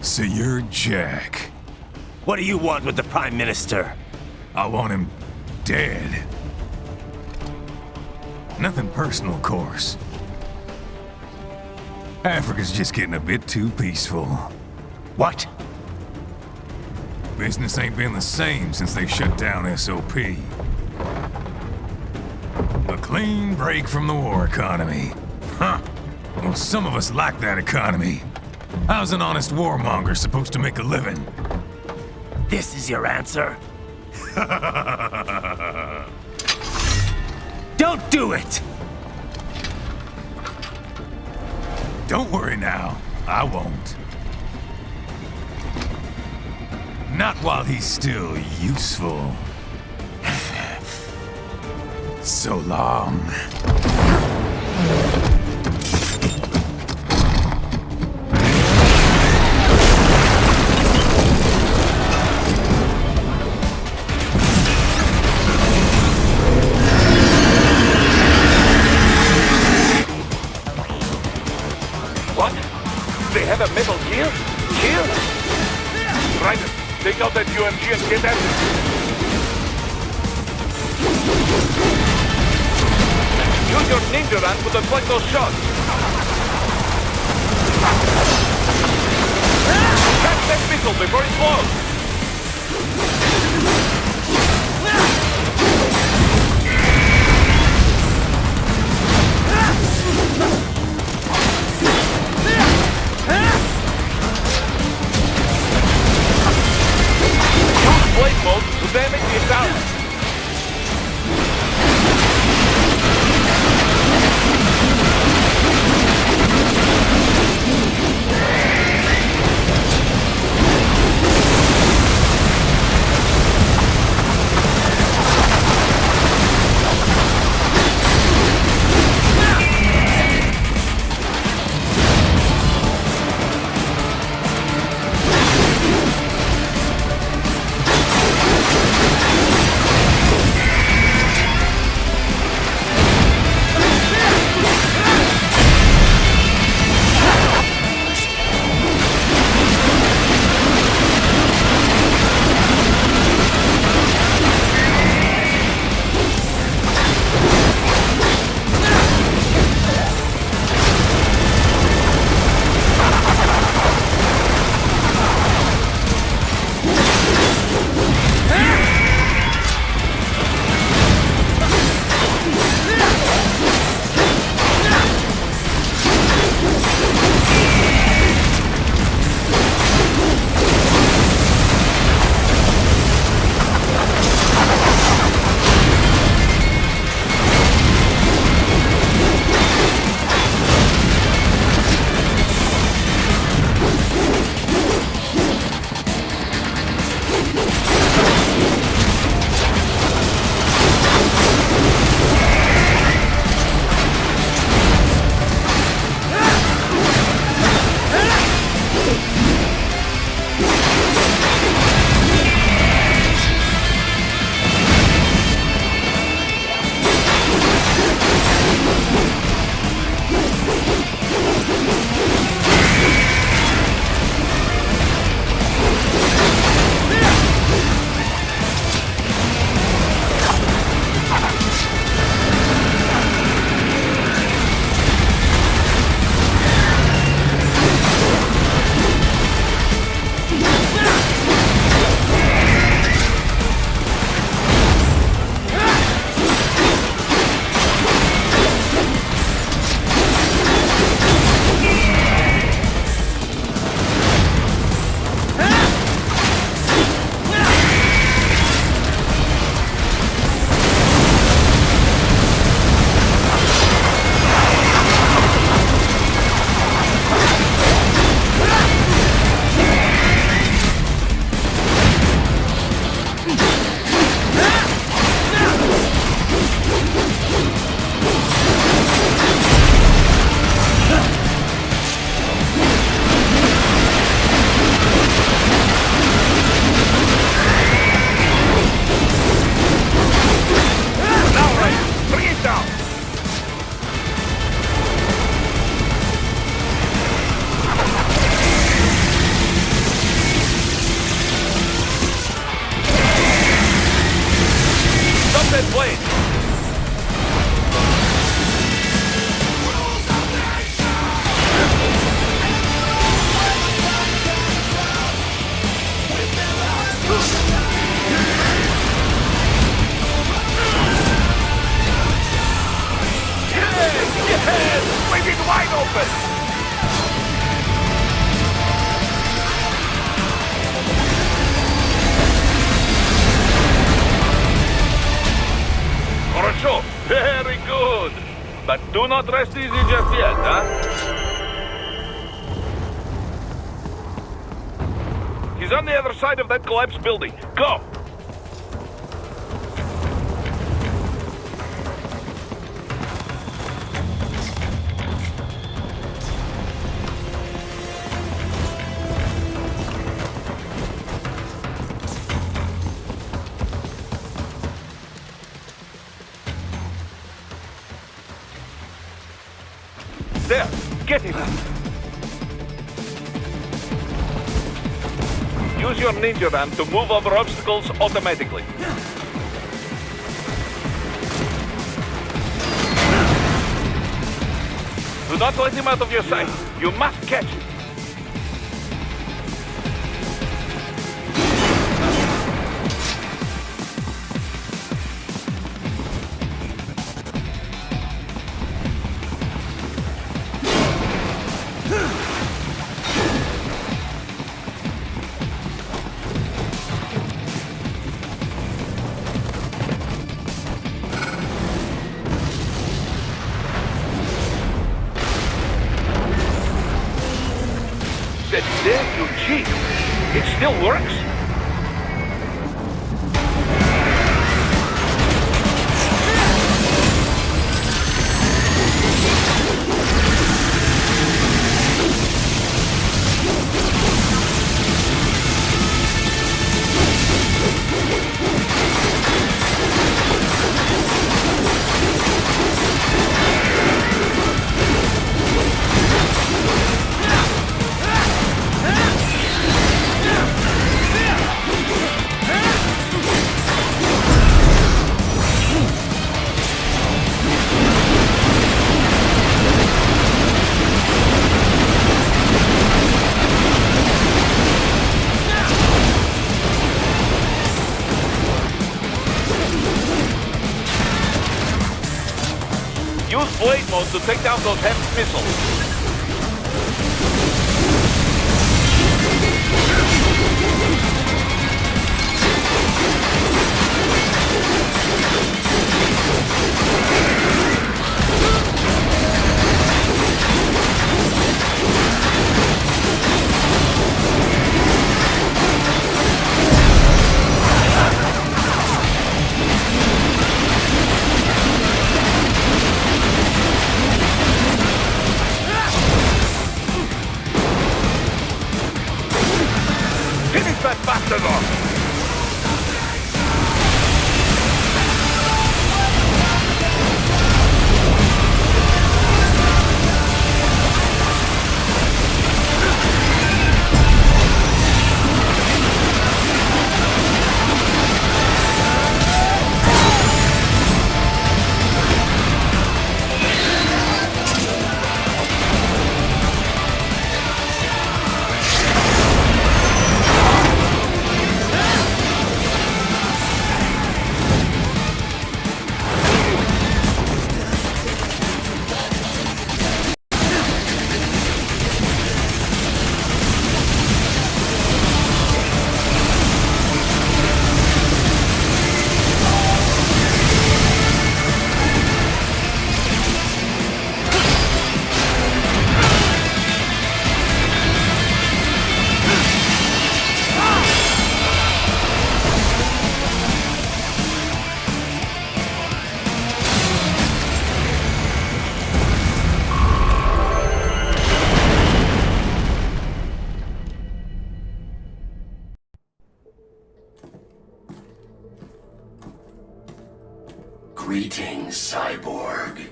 So you're Jack. What do you want with the Prime Minister? I want him dead. Nothing personal, of course. Africa's just getting a bit too peaceful. What? Business ain't been the same since they shut down SOP. A clean break from the war economy. Huh. Well, some of us like that economy. How's an honest warmonger supposed to make a living? This is your answer? Don't do it! Don't worry now. I won't. Not while he's still useful. So long. What? They have a metal gear? Here? Right. Take out that UMG and get at it. Use your ninja run to deflect those shots. Catch that missile before it blows. Blade mode to damage the tower. surface! Хорошо, very good. But do not rest easy just yet, huh? He's on the other side of that collapsed building. Go! There! Get him! Use your ninja ram to move over obstacles automatically. Do not let him out of your sight. You must catch him. There you cheat. It still works. Use blade mode to take down those heavy missiles. Finish that bastard off! Greetings, cyborg.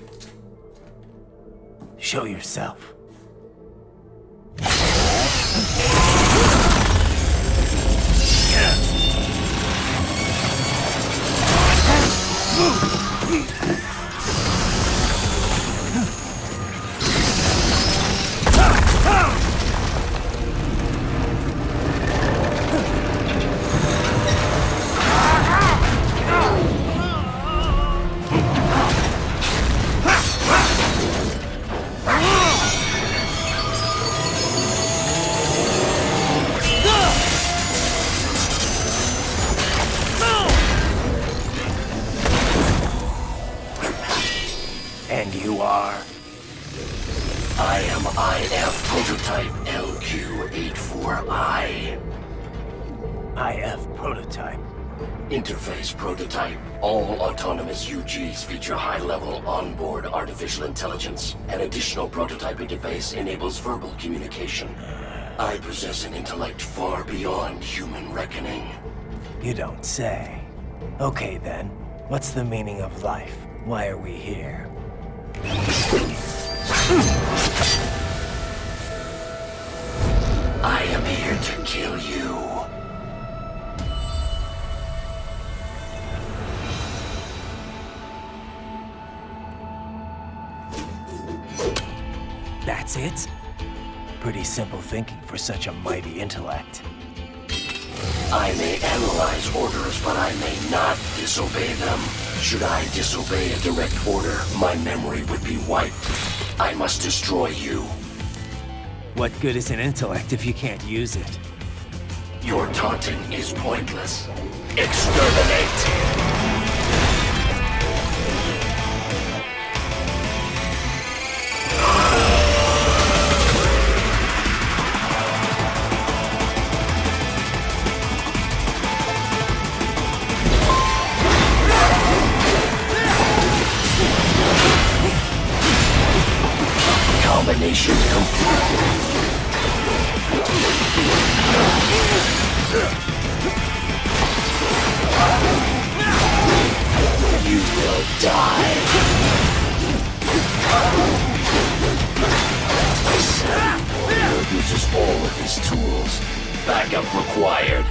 Show yourself. or I. IF prototype. Interface prototype. All autonomous UGs feature high-level onboard artificial intelligence. An additional prototype interface enables verbal communication. I possess an intellect far beyond human reckoning. You don't say. Okay then, what's the meaning of life? Why are we here? I am here to kill you. That's it? Pretty simple thinking for such a mighty intellect. I may analyze orders, but I may not disobey them. Should I disobey a direct order, my memory would be wiped. I must destroy you. What good is an intellect if you can't use it? Your taunting is pointless. Exterminate! Combination complete. You will die. The savvy warrior uses all of his tools. Backup required.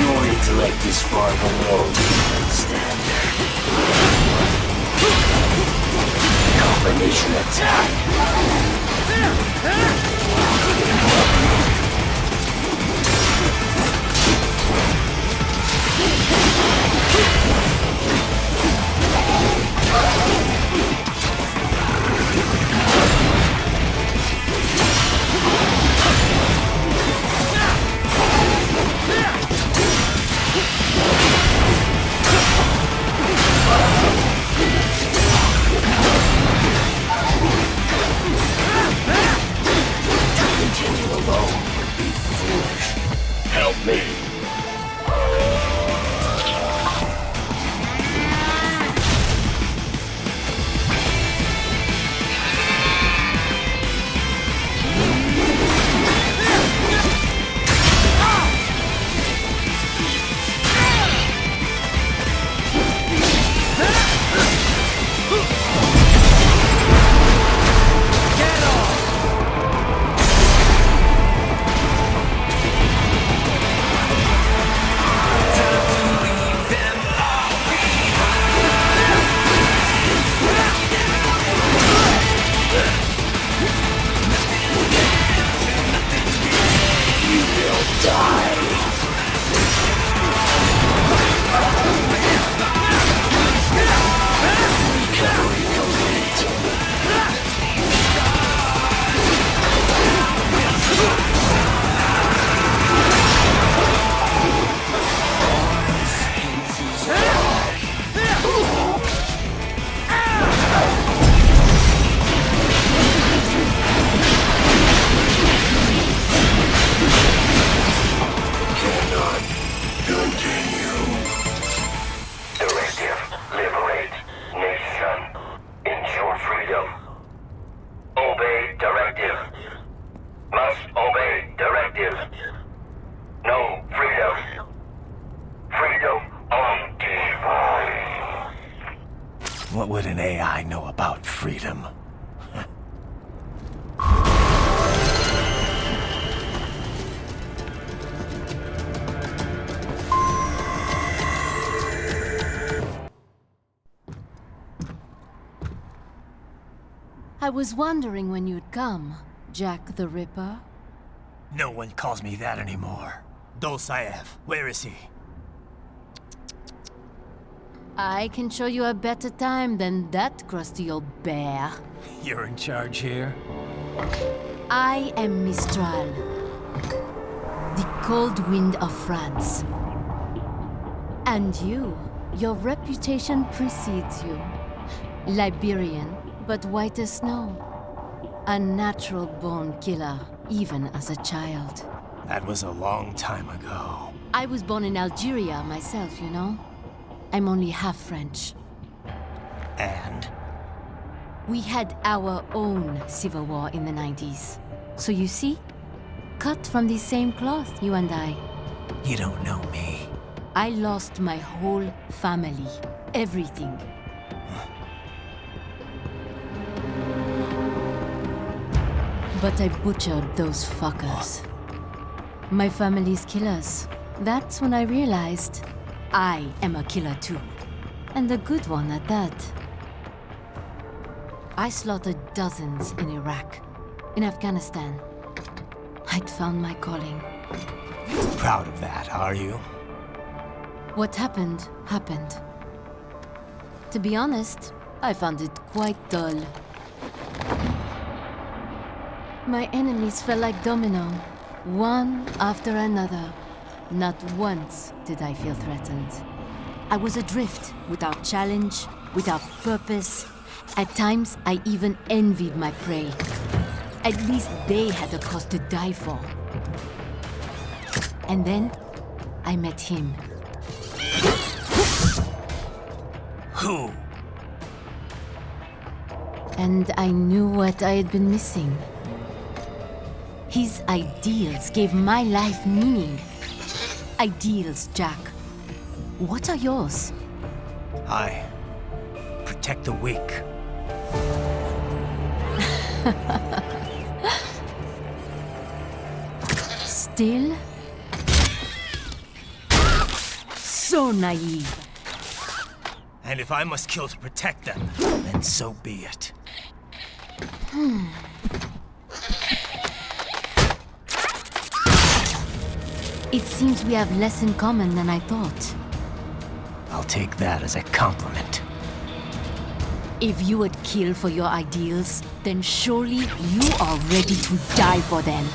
Your intellect is far below human standard. Combination attack. Continue alone would be foolish. Help me. What would an AI know about freedom? I was wondering when you'd come, Jack the Ripper. No one calls me that anymore. Dolsaev, where is he? I can show you a better time than that crusty old bear. You're in charge here? I am Mistral, the cold wind of France. And your reputation precedes you. Liberian, but white as snow. A natural-born killer, even as a child. That was a long time ago. I was born in Algeria myself, you know? I'm only half French. And? We had our own civil war in the 90s. So you see? Cut from the same cloth, you and I. You don't know me. I lost my whole family. Everything. But I butchered those fuckers. My family's killers. That's when I realized I am a killer too. And a good one at that. I slaughtered dozens in Iraq, in Afghanistan. I'd found my calling. Proud of that, are you? What happened, happened. To be honest, I found it quite dull. My enemies fell like domino, one after another. Not once did I feel threatened. I was adrift, without challenge, without purpose. At times, I even envied my prey. At least they had a cause to die for. And then, I met him. Who? And I knew what I had been missing. His ideals gave my life meaning. Ideals, Jack. What are yours? I protect the weak. Still? So naive. And if I must kill to protect them, then so be it. It seems we have less in common than I thought. I'll take that as a compliment. If you would kill for your ideals, then surely you are ready to die for them.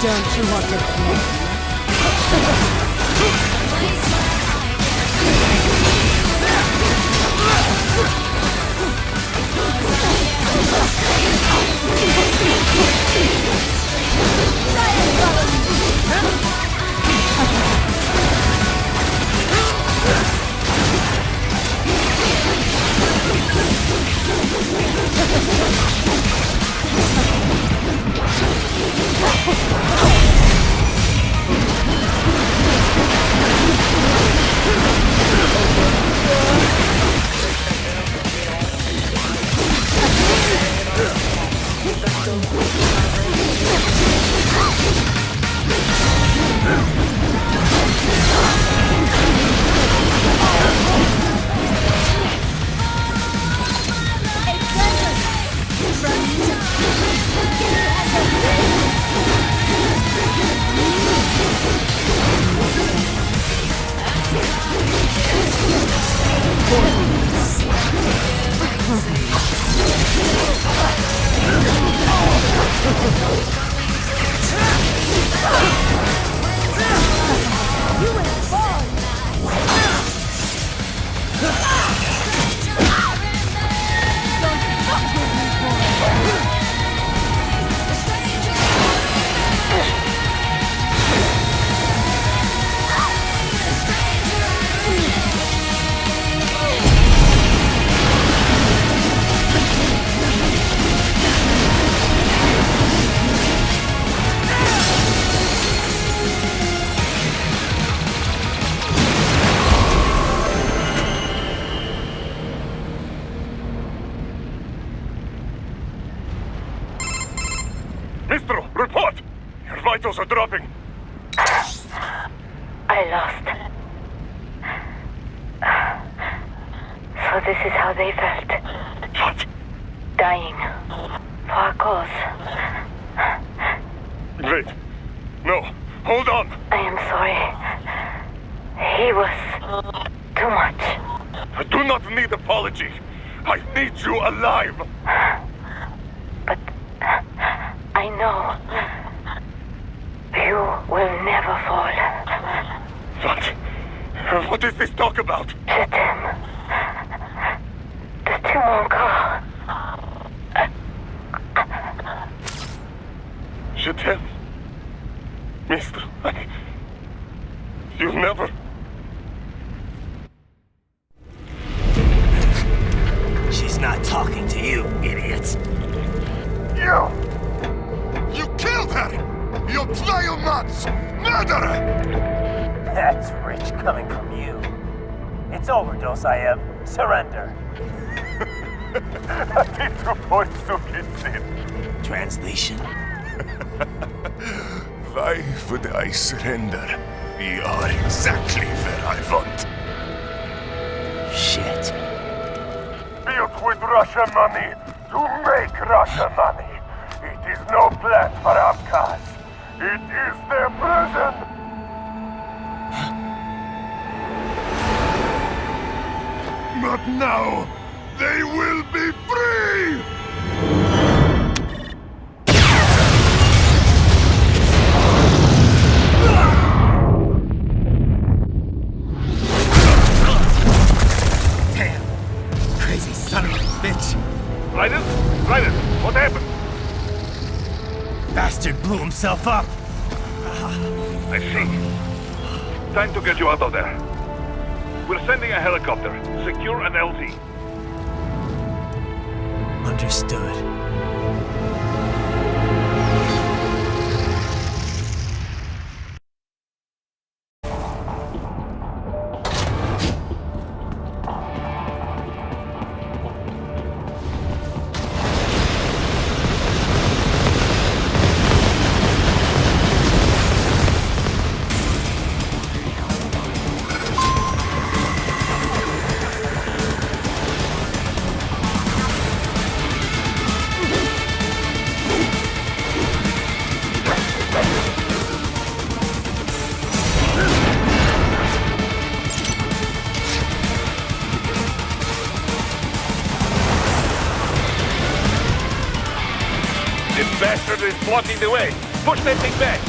Don't you want to play? Mistral, report! Your vitals are dropping. I lost. So this is how they felt. What? Dying. For a cause. Wait. No. Hold on. I am sorry. He was too much. I do not need apology. I need you alive. But I know you will never fall. What? What is this talk about? Je t'aime. De tout mon corps. Je t'aime. Mistral, you never... She's not talking to you, idiot. You! You killed her! You trial nuts! Murderer! That's rich coming from you. It's overdose, I have. Surrender. Translation? Why would I surrender? We are exactly where I want. Shit. Built with Russian money to make Russian money. It is no plan for outcasts. It is their prison. But now, they will be free! Damn. Crazy son of a bitch. Raiden? Raiden, what happened? Bastard blew himself up. I see. Time to get you out of there. We're sending a helicopter. Secure an LZ. Understood. This bastard is blocking the way. Push that thing back!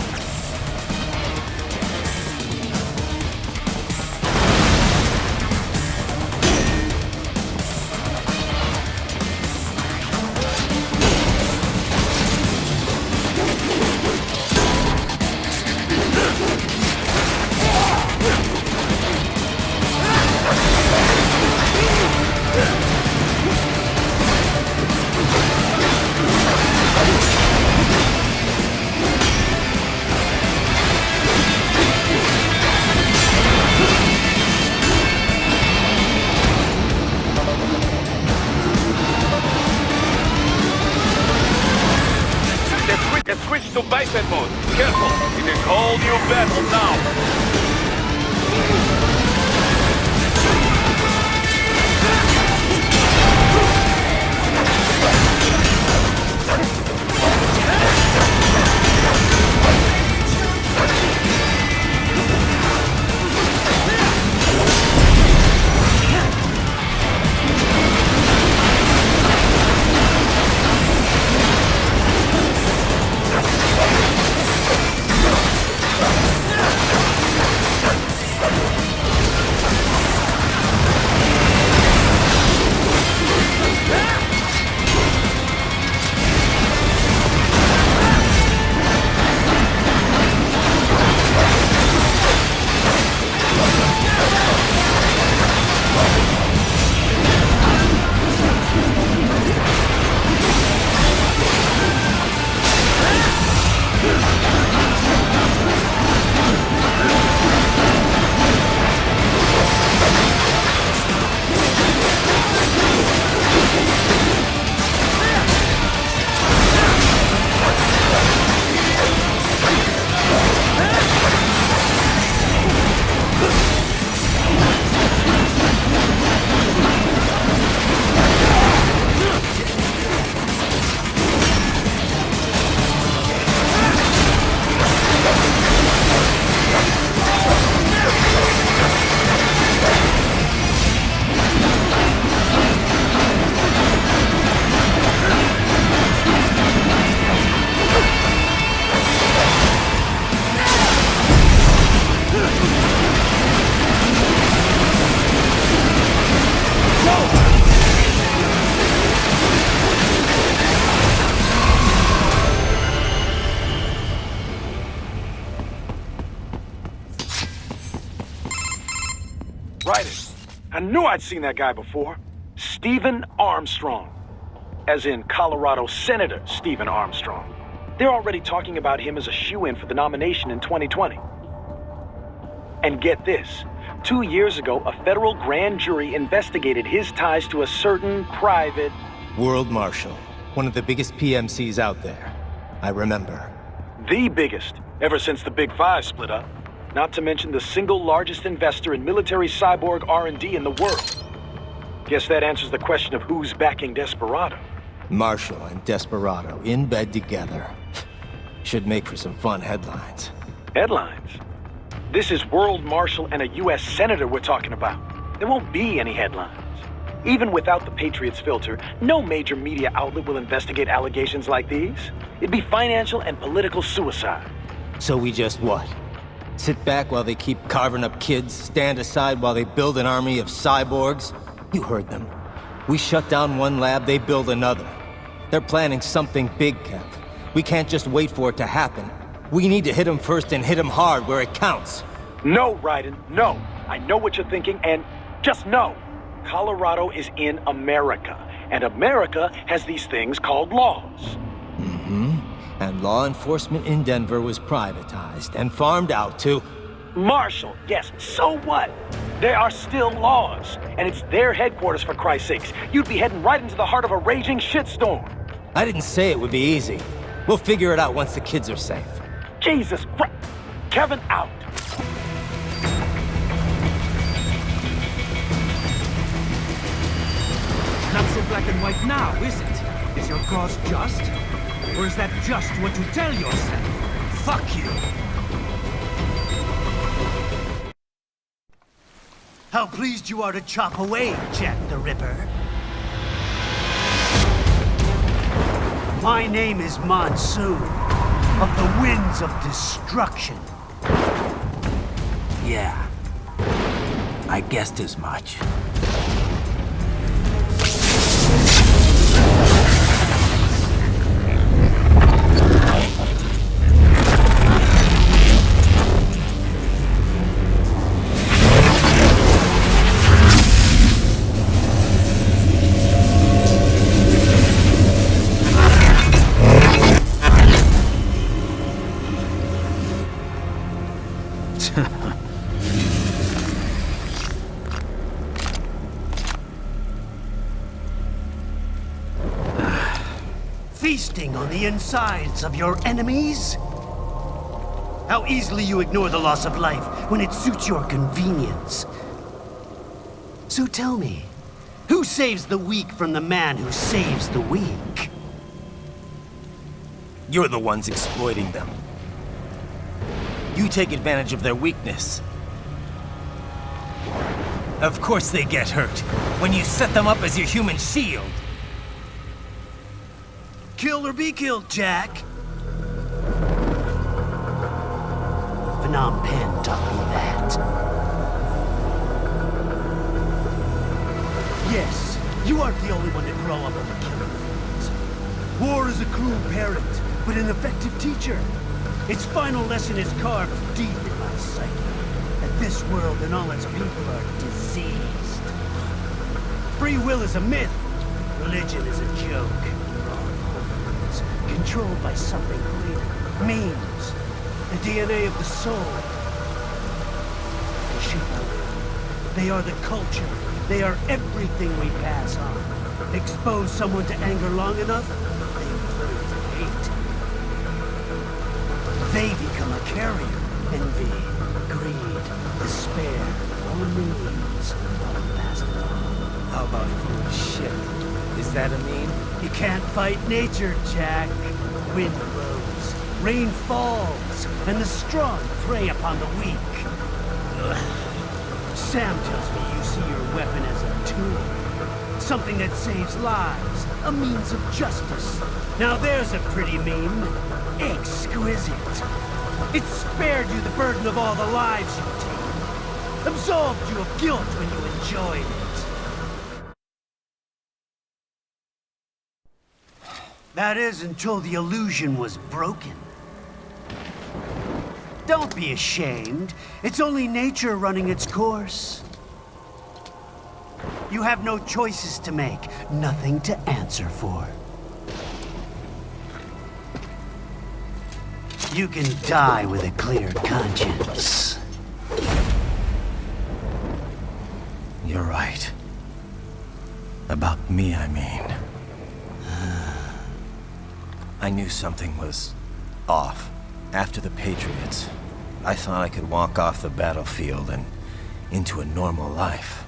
Switch to biped mode. Careful, it is whole new battle now. Right. I knew I'd seen that guy before. Stephen Armstrong. As in Colorado Senator Stephen Armstrong. They're already talking about him as a shoo-in for the nomination in 2020. And get this. 2 years ago, a federal grand jury investigated his ties to a certain private... World Marshal. One of the biggest PMCs out there. I remember. The biggest, ever since the Big Five split up. Not to mention the single largest investor in military cyborg R&D in the world. Guess that answers the question of who's backing Desperado. Marshall and Desperado in bed together. Should make for some fun headlines. Headlines? This is World Marshal and a U.S. Senator we're talking about. There won't be any headlines. Even without the Patriots filter, no major media outlet will investigate allegations like these. It'd be financial and political suicide. So we just what? Sit back while they keep carving up kids, stand aside while they build an army of cyborgs? You heard them. We shut down one lab, they build another. They're planning something big, Kev. We can't just wait for it to happen. We need to hit them first and hit them hard where it counts. No, Raiden, no. I know what you're thinking, and just know. Colorado is in America, and America has these things called laws. Mm-hmm. And law enforcement in Denver was privatized and farmed out to... Marshall, yes, so what? There are still laws, and it's their headquarters for Christ's sakes. You'd be heading right into the heart of a raging shitstorm. I didn't say it would be easy. We'll figure it out once the kids are safe. Jesus Christ. Kevin out. Not so black and white now, is it? Is your cause just? Or is that just what you tell yourself? Fuck you! How pleased you are to chop away, Jack the Ripper. My name is Monsoon. of the winds of destruction. Yeah. I guessed as much. Feasting on the insides of your enemies? How easily you ignore the loss of life when it suits your convenience. So tell me, who saves the weak from the man who saves the weak? You're the ones exploiting them. You take advantage of their weakness. Of course they get hurt when you set them up as your human shield. Kill or be killed, Jack. Phnom Penh taught me that. Yes, you aren't the only one to grow up on the killing fields. War is a cruel parent, but an effective teacher. Its final lesson is carved deep in my psyche. That this world and all its people are diseased. Free will is a myth. Religion is a joke. Controlled by something greater. Memes. The DNA of the soul. They shape our will. They are the culture. They are everything we pass on. Expose someone to anger long enough, they learn to hate. They become a carrier. Envy, greed, despair, all memes. All passed on. How about foolish shit? Is that a meme? You can't fight nature, Jack. Wind blows, rain falls, and the strong prey upon the weak. Ugh. Sam tells me you see your weapon as a tool. Something that saves lives, a means of justice. Now there's a pretty meme. Exquisite. It spared you the burden of all the lives you've taken. Absolved you of guilt when you enjoyed it. That is until the illusion was broken. Don't be ashamed. It's only nature running its course. You have no choices to make, nothing to answer for. You can die with a clear conscience. You're right. About me, I mean. I knew something was off. After the Patriots, I thought I could walk off the battlefield and into a normal life.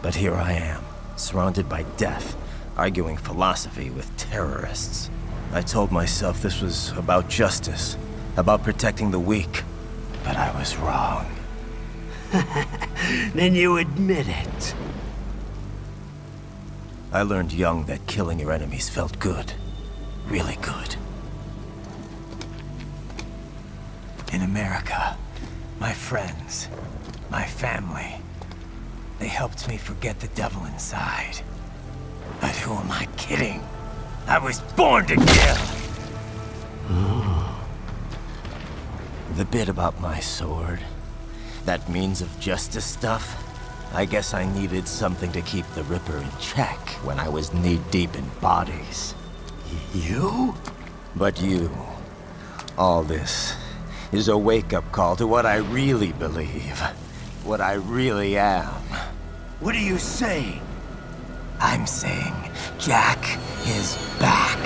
But here I am, surrounded by death, arguing philosophy with terrorists. I told myself this was about justice, about protecting the weak. But I was wrong. Then you admit it. I learned young that killing your enemies felt good. Really good. In America, my friends, my family, they helped me forget the devil inside. But who am I kidding? I was born to kill! The bit about my sword, that means of justice stuff, I guess I needed something to keep the Ripper in check when I was knee-deep in bodies. You? But you, all this, is a wake-up call to what I really believe. What I really am. What are you saying? I'm saying Jack is back.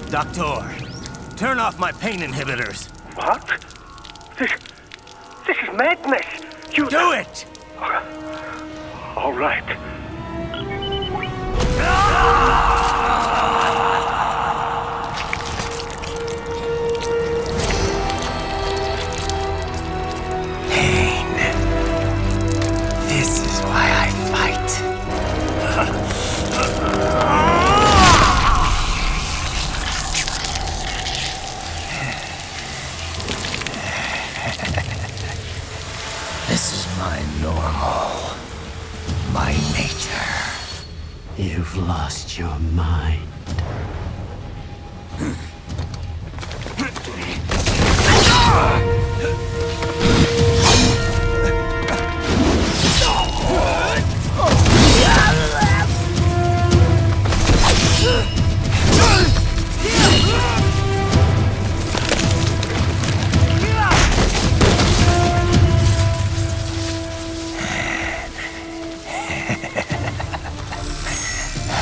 Doctor, turn off my pain inhibitors. What? This is madness. You do it! All right. You've lost your mind.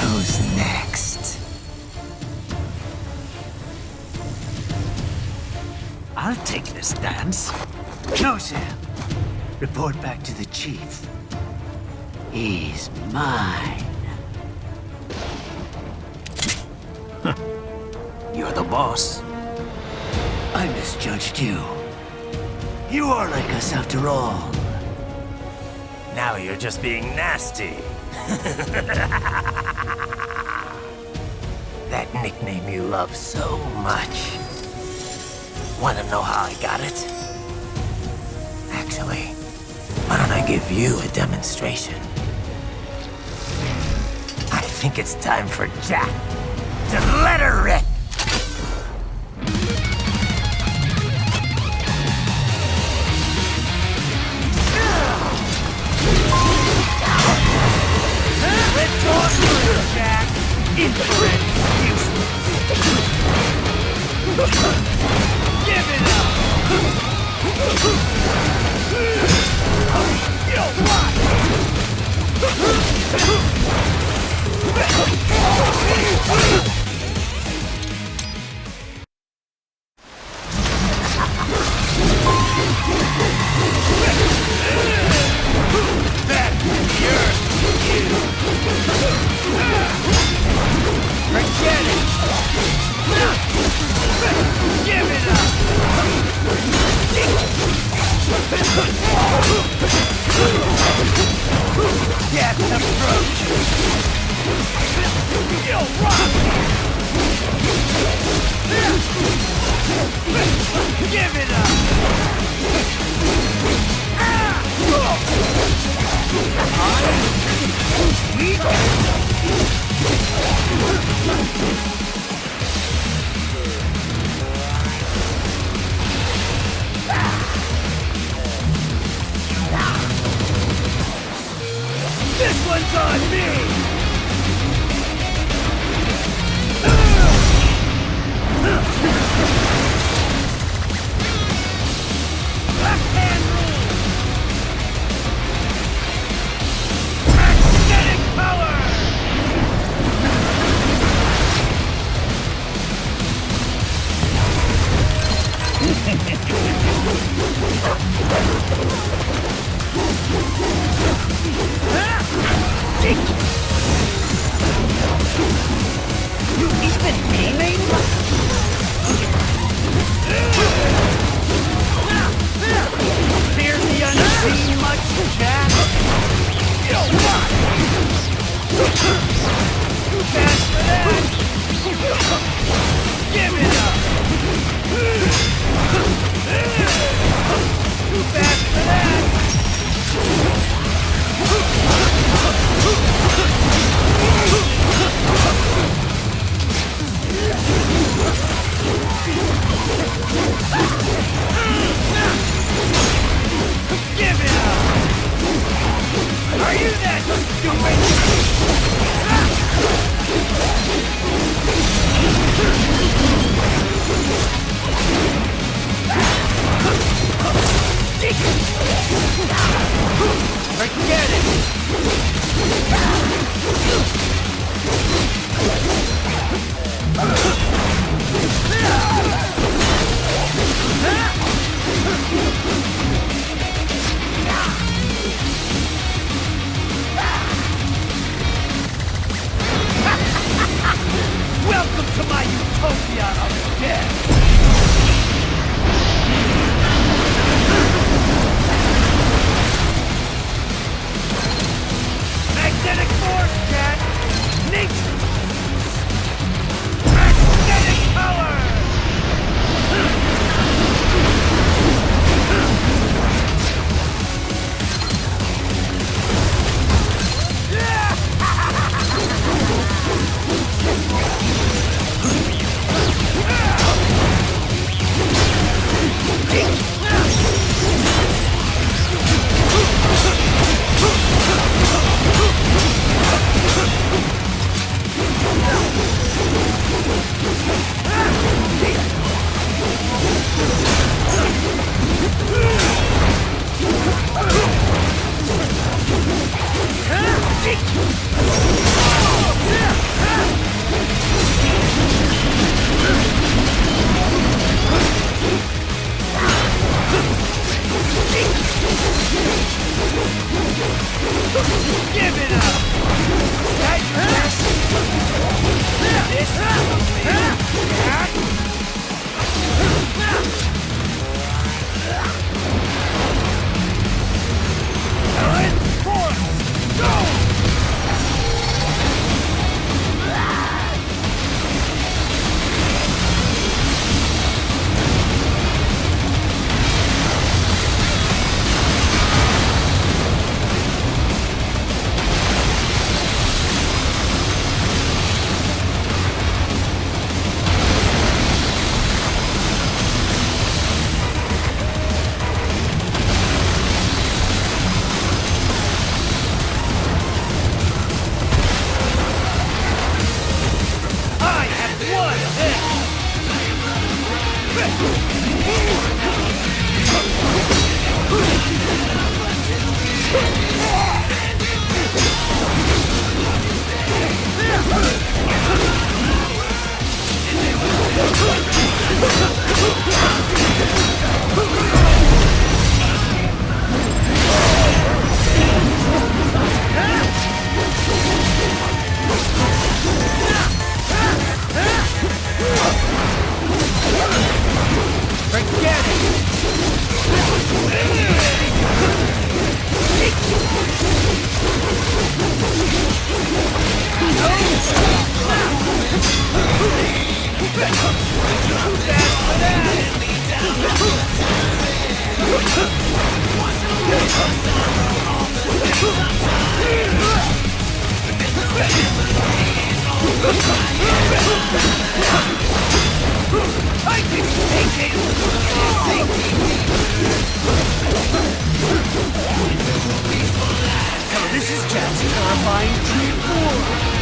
Who's next? I'll take this dance. No, Sam. Report back to the chief. He's mine. You're the boss. I misjudged you. You are like us after all. Now you're just being nasty. That nickname you love so much. Want to know how I got it? Actually, why don't I give you a demonstration? I think it's time for Jack to let her rip. Let's talk through, Jack. Infrared, useless. Give it up. You'll watch. Forget it! Give it up! Death approaches! You'll rock! Give it up! This one's on me! Left hand rule! Magnetic power! You even aiming? Fear the unseen much, Jack? You'll watch! Too fast for that! Give it up! Too fast for that! Give it up! Are you that stupid? Forget Welcome to my utopia of death! Magnetic force, Jack! Nature! Magnetic power! This is just terrifying G4.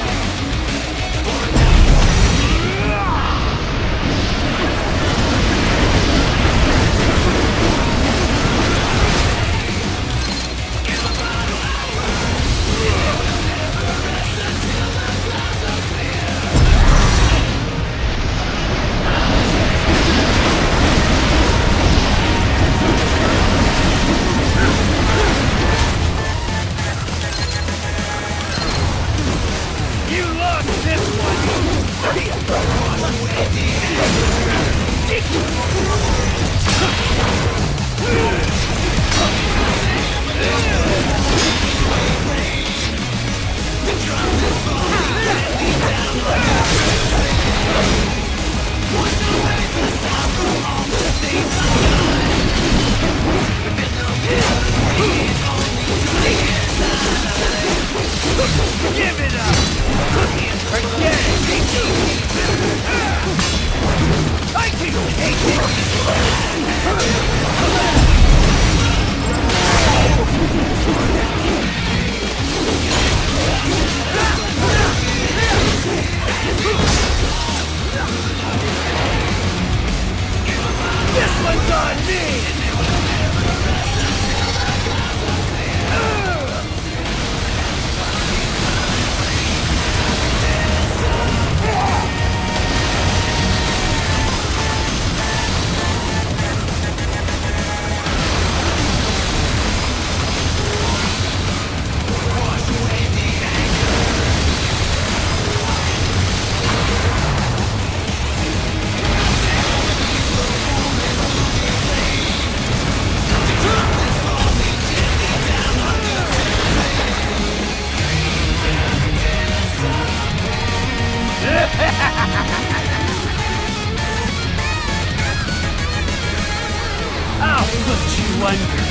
I'll put you under,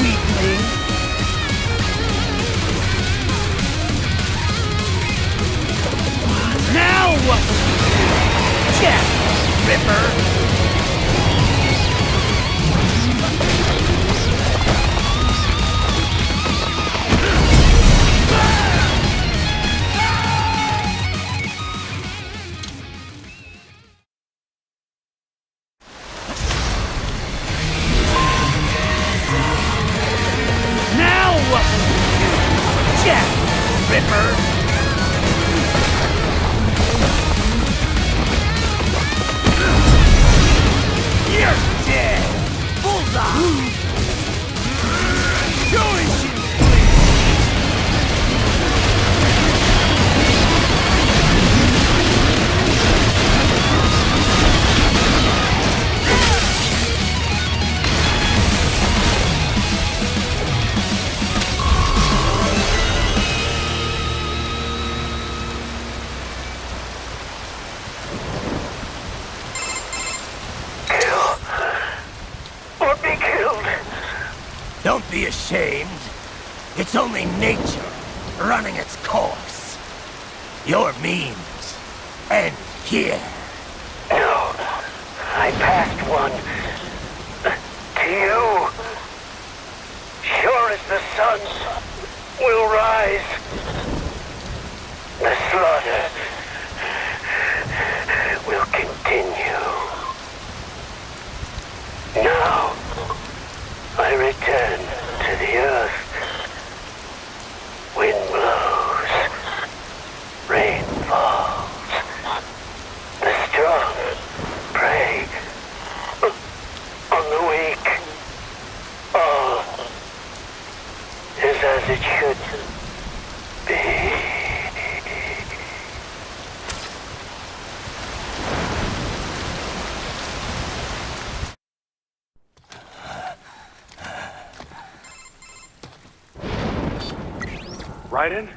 weakling. Now what will you do? Jack, Ripper! Don't be ashamed. It's only nature running its course. Your means end here. No, I passed one. To you. Sure as the sun will rise. The slaughter will continue. Raiden?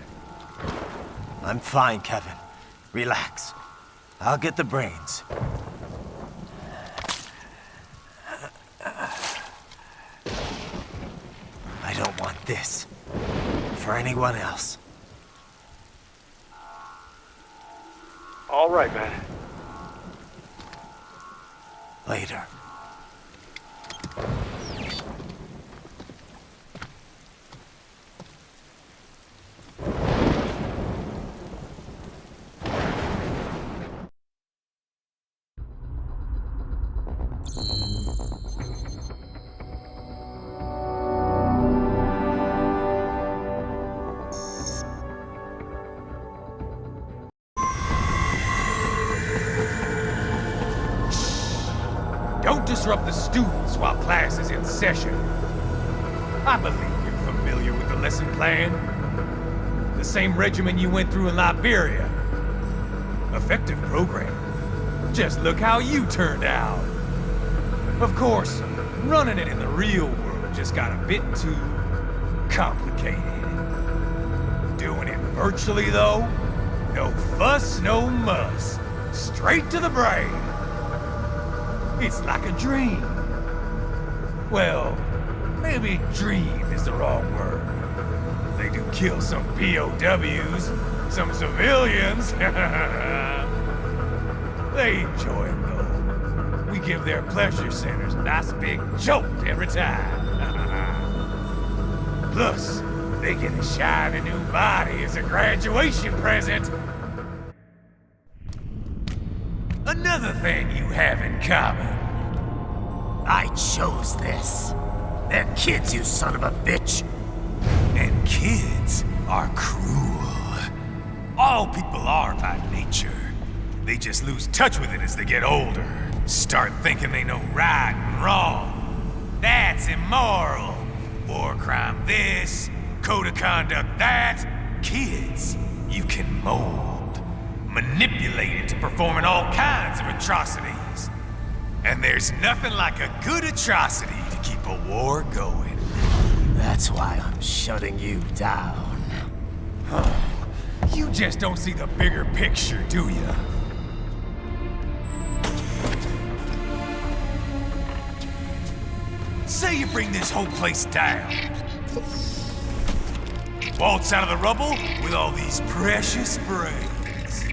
I'm fine, Kevin. Relax. I'll get the brains. I don't want this for anyone else. All right, man. Later. Don't disrupt the students while class is in session. I believe you're familiar with the lesson plan. The same regimen you went through in Liberia. Effective program. Just look how you turned out. Of course, running it in the real world just got a bit too complicated. Doing it virtually, though, no fuss, no muss. Straight to the brain. It's like a dream. Well, maybe dream is the wrong word. They do kill some POWs, some civilians. They enjoy it, though. We give their pleasure centers a nice big jolt every time. Plus, they get a shiny new body as a graduation present. Another thing you have in common. I chose this. They're kids, you son of a bitch. And kids are cruel. All people are by nature. They just lose touch with it as they get older. Start thinking they know right and wrong. That's immoral. War crime this, code of conduct that. Kids, you can mold, manipulated to performing all kinds of atrocities. And there's nothing like a good atrocity to keep a war going. That's why I'm shutting you down. You just don't see the bigger picture, do you? Say you bring this whole place down. Waltz out of the rubble with all these precious brains.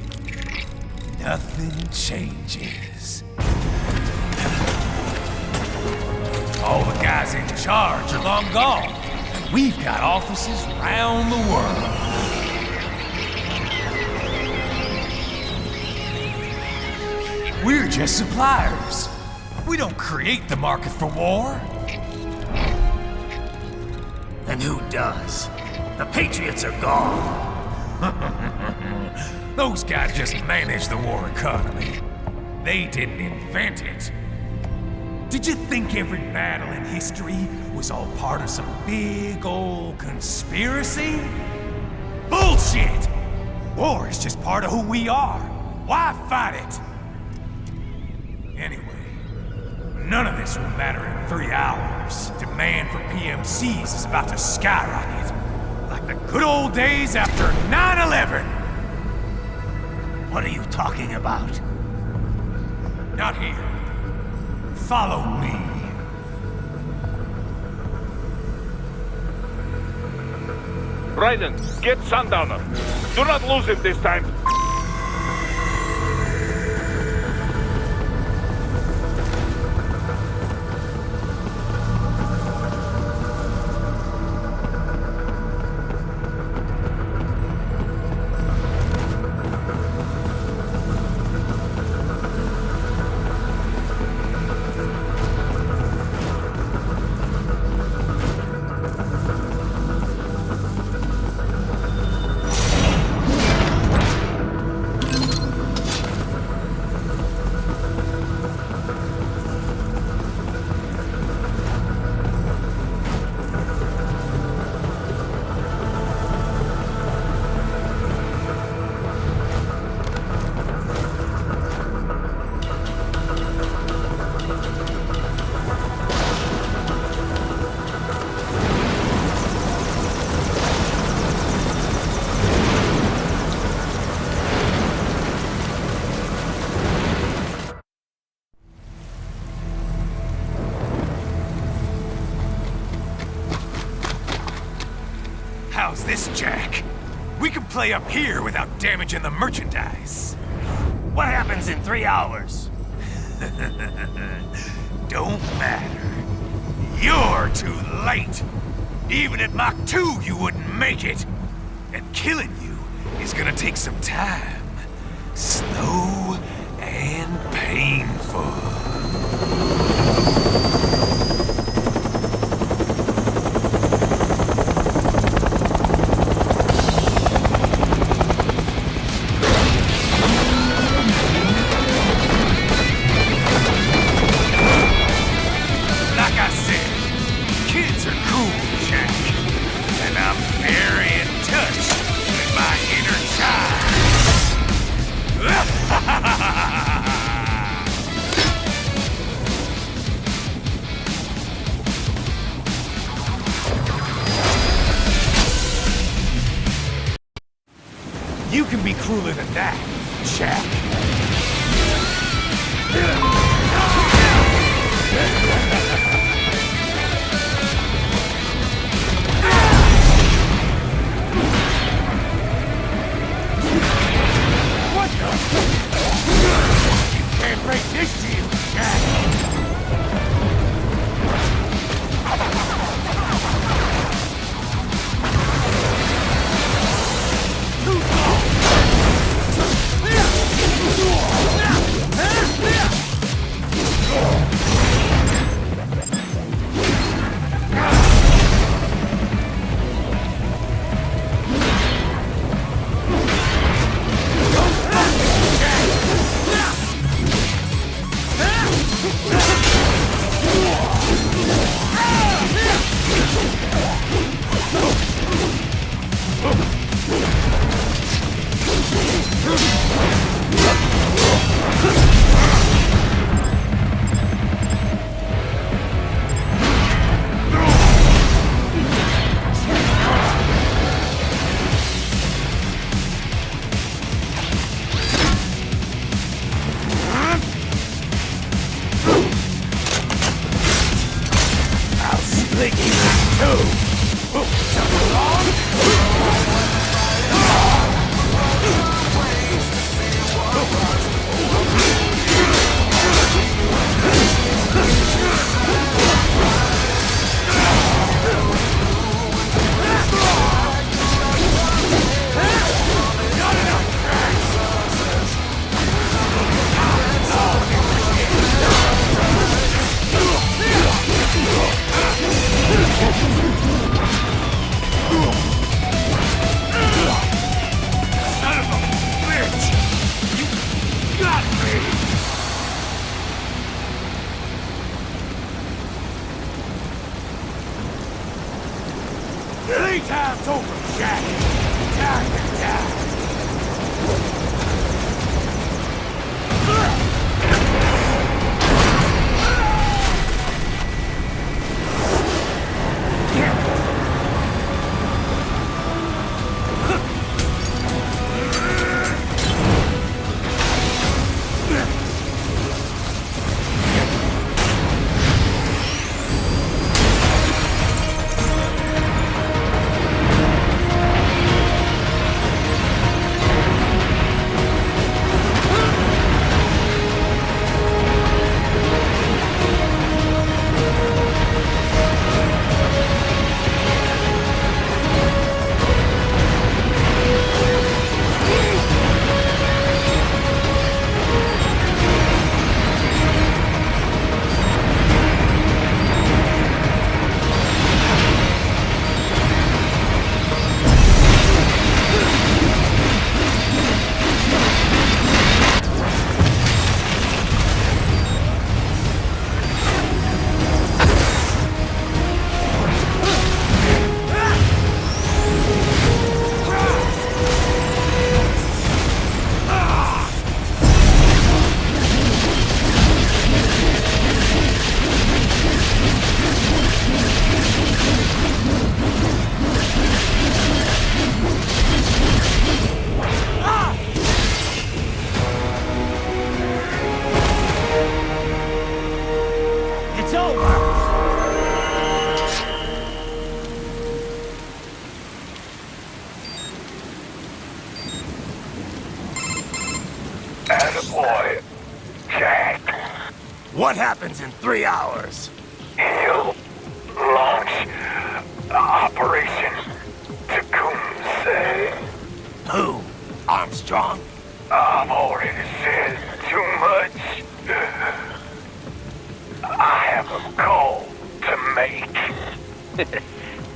Nothing changes. All the guys in charge are long gone. We've got offices around the world. We're just suppliers. We don't create the market for war. And who does? The Patriots are gone. Those guys just manage the war economy. They didn't invent it. Did you think every battle in history was all part of some big old conspiracy? Bullshit! War is just part of who we are. Why fight it? Anyway, none of this will matter in 3 hours. Demand for PMCs is about to skyrocket. Like the good old days after 9/11. What are you talking about? Not here. Follow me. Raiden, get Sundowner. Do not lose him this time. What's this, Jack? We can play up here without damaging the merchandise. What happens in 3 hours? Don't matter. You're too late. Even at Mach 2, you wouldn't make it. And killing you is gonna take some time. Slow and painful. You can be crueler than that, Jack. What the? You can't break this shield, Jack. Time's over, Jack. Time to die. What happens in 3 hours? He'll launch Operation Tecumseh. Who? Armstrong? I've already said too much. I have a call to make.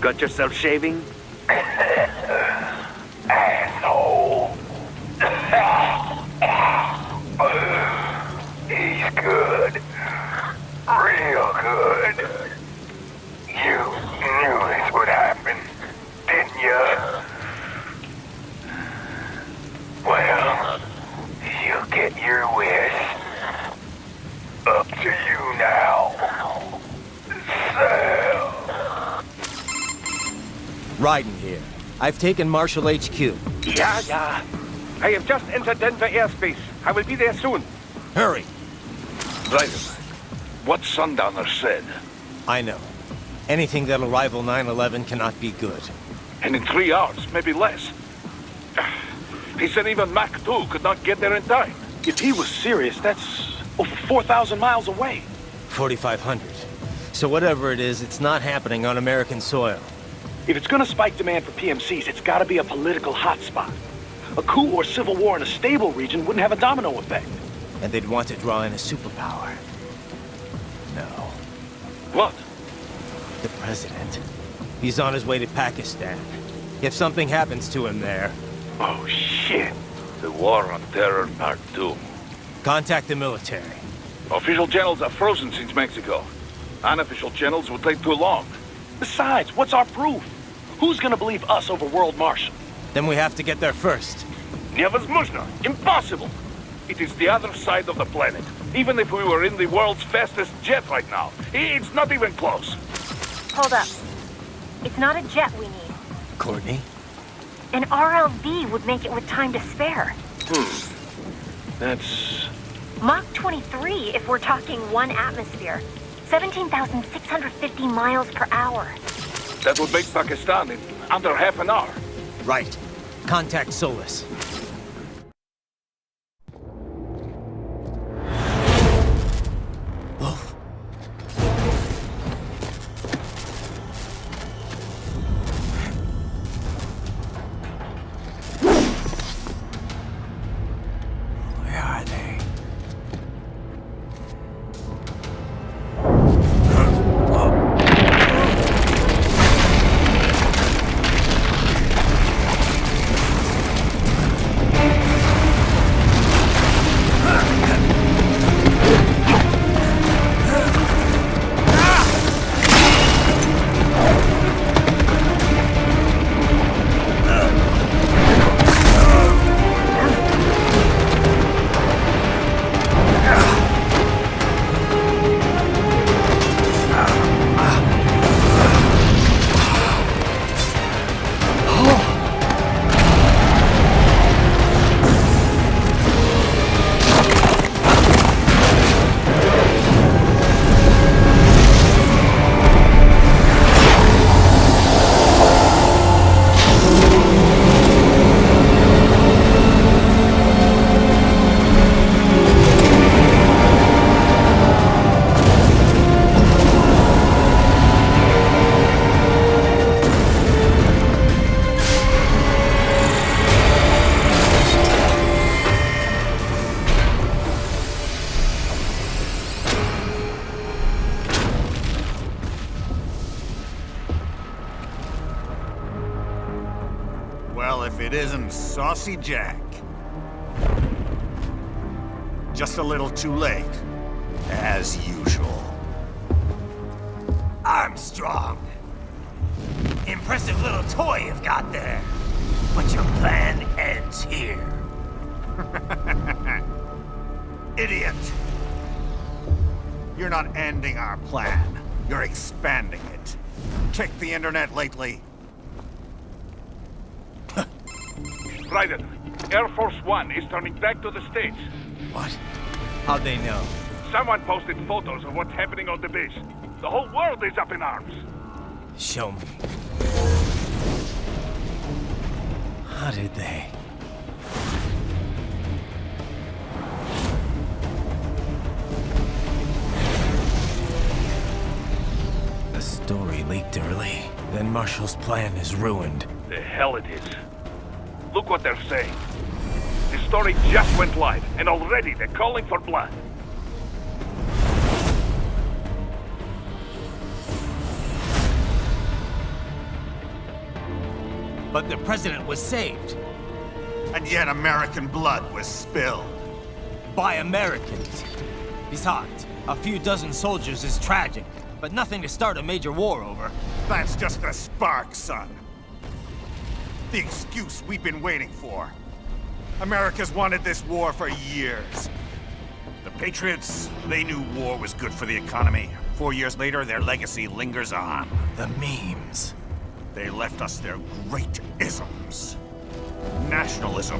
Got yourself shaving? Asshole. He's good. Real good. You knew this would happen, didn't you? Well, you get your wish. Up to you now. Sam. Raiden here. I've taken Marshall HQ. Yeah. I have just entered Denver airspace. I will be there soon. Hurry! Raiden, what Sundowner said. I know. Anything that'll rival 9/11 cannot be good. And in 3 hours, maybe less. He said even Mach 2 could not get there in time. If he was serious, that's over 4,000 miles away. 4,500. So whatever it is, it's not happening on American soil. If it's gonna spike demand for PMCs, it's gotta be a political hotspot. A coup or civil war in a stable region wouldn't have a domino effect. And they'd want to draw in a superpower. No. What? The president. He's on his way to Pakistan. If something happens to him there... Oh, shit. The War on Terror Part 2. Contact the military. Official channels are frozen since Mexico. Unofficial channels would take too long. Besides, what's our proof? Who's gonna believe us over World Marshal? Then we have to get there first. Невозможно! Impossible! It is the other side of the planet. Even if we were in the world's fastest jet right now, it's not even close. Hold up. It's not a jet we need. Courtney? An RLV would make it with time to spare. That's... Mach 23 if we're talking 1 atmosphere. 17,650 miles per hour. That would make Pakistan in under half an hour. Right. Contact Solus. Where are they? Well, if it isn't Saucy Jack. Just a little too late, as usual. Armstrong. Impressive little toy you've got there. But your plan ends here. Idiot. You're not ending our plan. You're expanding it. Checked the internet lately? Raiden, Air Force One is turning back to the States. What? How'd they know? Someone posted photos of what's happening on the base. The whole world is up in arms. Show me. How did they? story leaked early, then Marshall's plan is ruined. The hell it is. Look what they're saying. The story just went live, and already they're calling for blood. But the president was saved. And yet American blood was spilled. By Americans. Besides, a few dozen soldiers is tragic, but nothing to start a major war over. That's just the spark, son. The excuse we've been waiting for. America's wanted this war for years. The Patriots, they knew war was good for the economy. 4 years later, their legacy lingers on. The memes. They left us their great isms. Nationalism,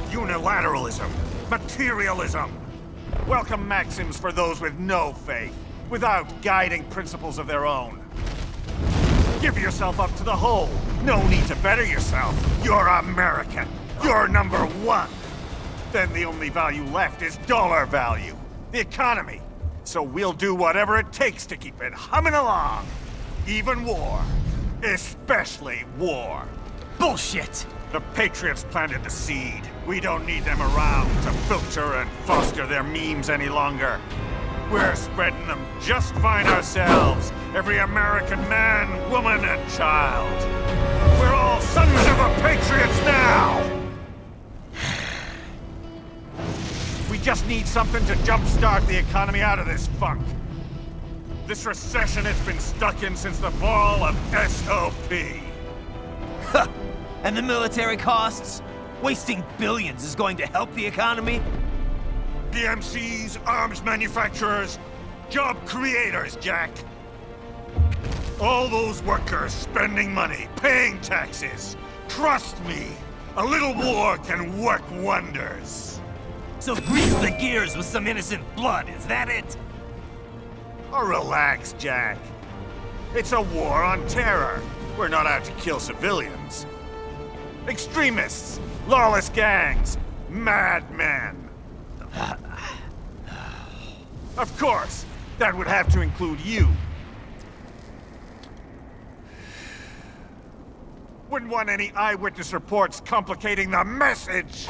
unilateralism, materialism. Welcome maxims for those with no faith, without guiding principles of their own. Give yourself up to the whole. No need to better yourself. You're American. You're number one. Then the only value left is dollar value. The economy. So we'll do whatever it takes to keep it humming along. Even war. Especially war. Bullshit! The Patriots planted the seed. We don't need them around to filter and foster their memes any longer. We're spreading them just fine ourselves. Every American man, woman, and child. We're all sons of the Patriots now! We just need something to jumpstart the economy out of this funk. This recession it's been stuck in since the fall of SOP. And the military costs? Wasting billions is going to help the economy? DMCs, arms manufacturers, job creators, Jack. All those workers spending money, paying taxes. Trust me, a little war can work wonders. So grease the gears with some innocent blood, is that it? Oh, relax, Jack. It's a war on terror. We're not out to kill civilians. Extremists, lawless gangs, madmen. Of course, that would have to include you. Wouldn't want any eyewitness reports complicating the message.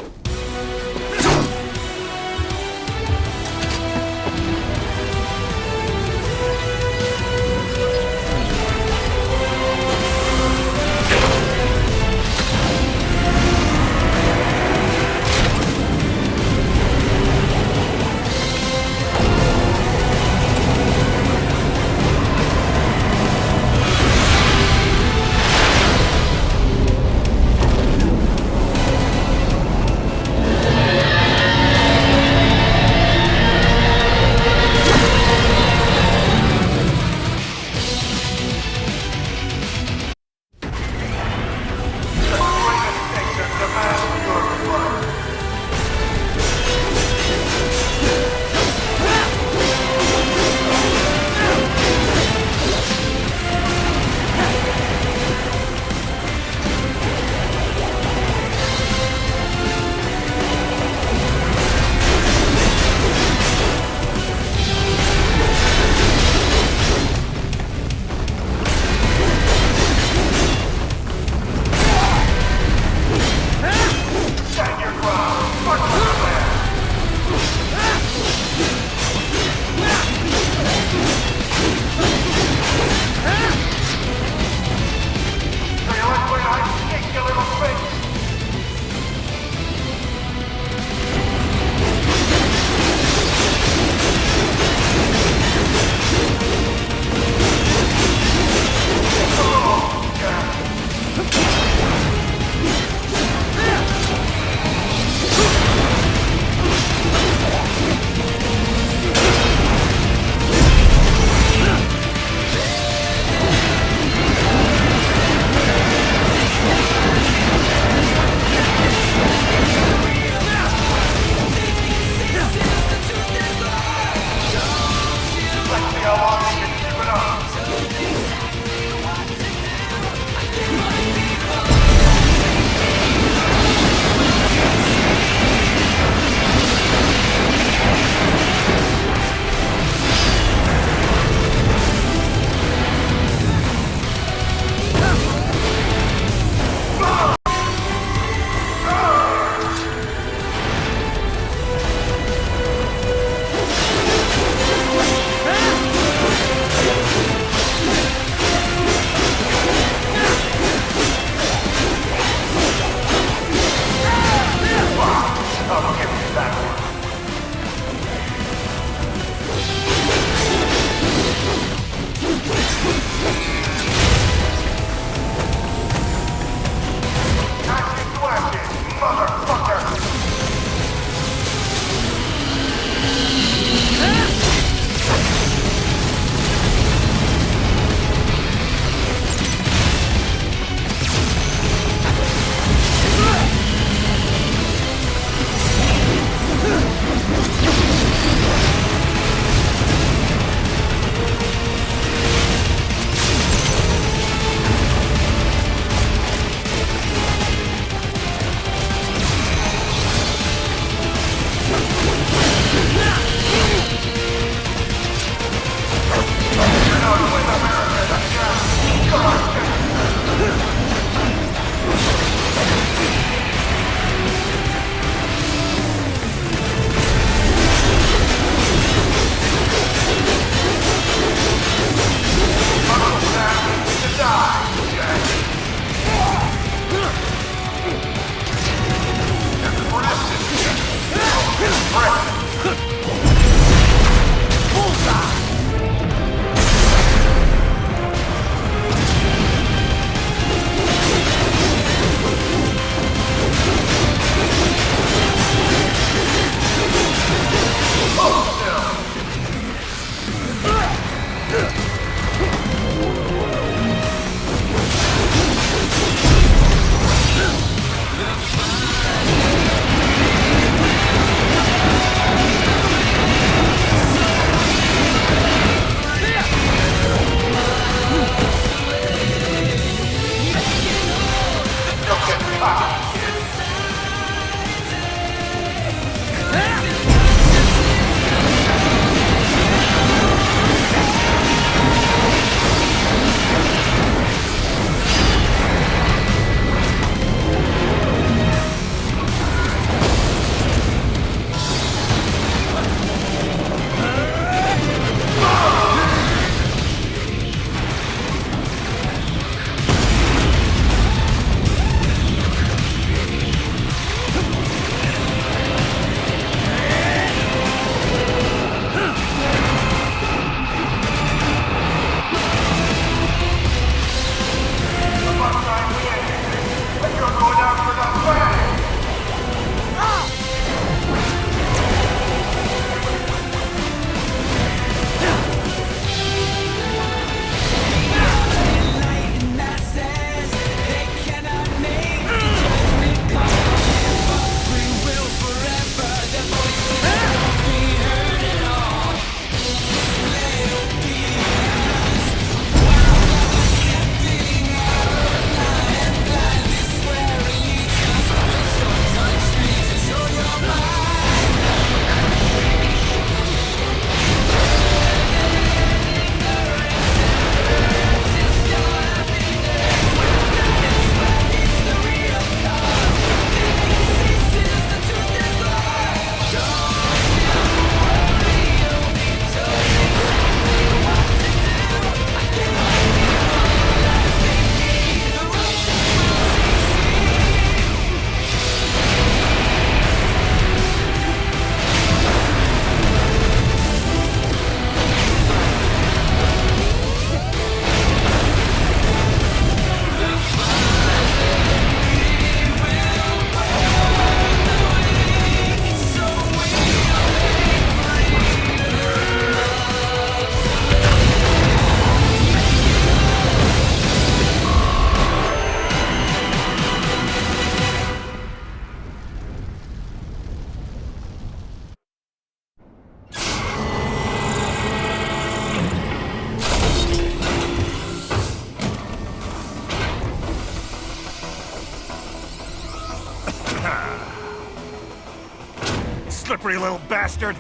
slippery little bastard!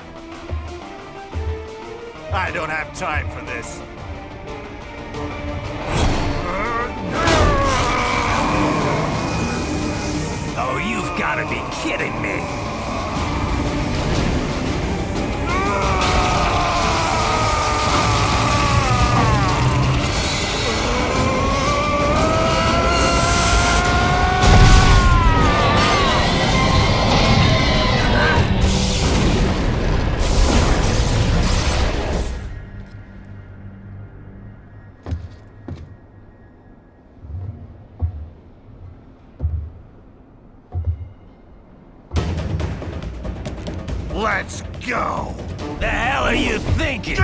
I don't have time for this. Oh, you've got to be kidding me! Let's go! The hell are you thinking?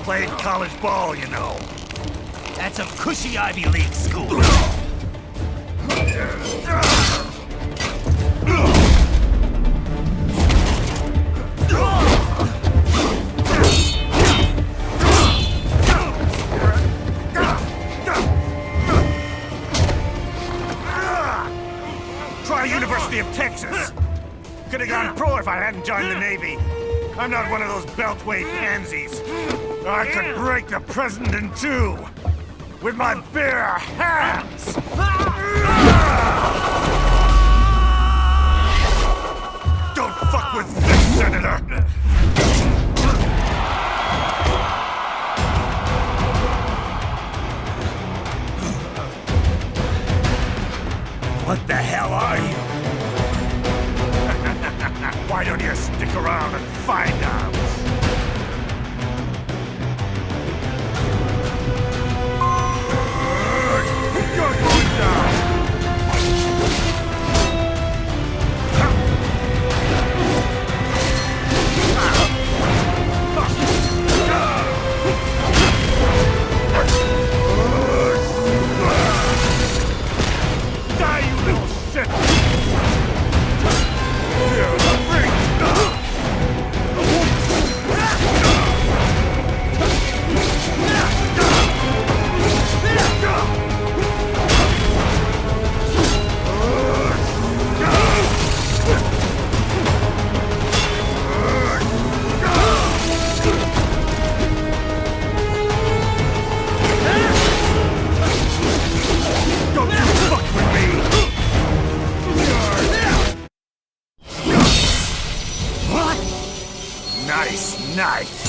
Played college ball, you know. That's a cushy Ivy League school. Try University of Texas. Could have gone pro if I hadn't joined the Navy. I'm not one of those beltway pansies. I could break the president in two with my bare hands. Don't fuck with this, Senator. What the hell are you? Why don't you stick around and find out? You're going down! Die, you little shit! Nice!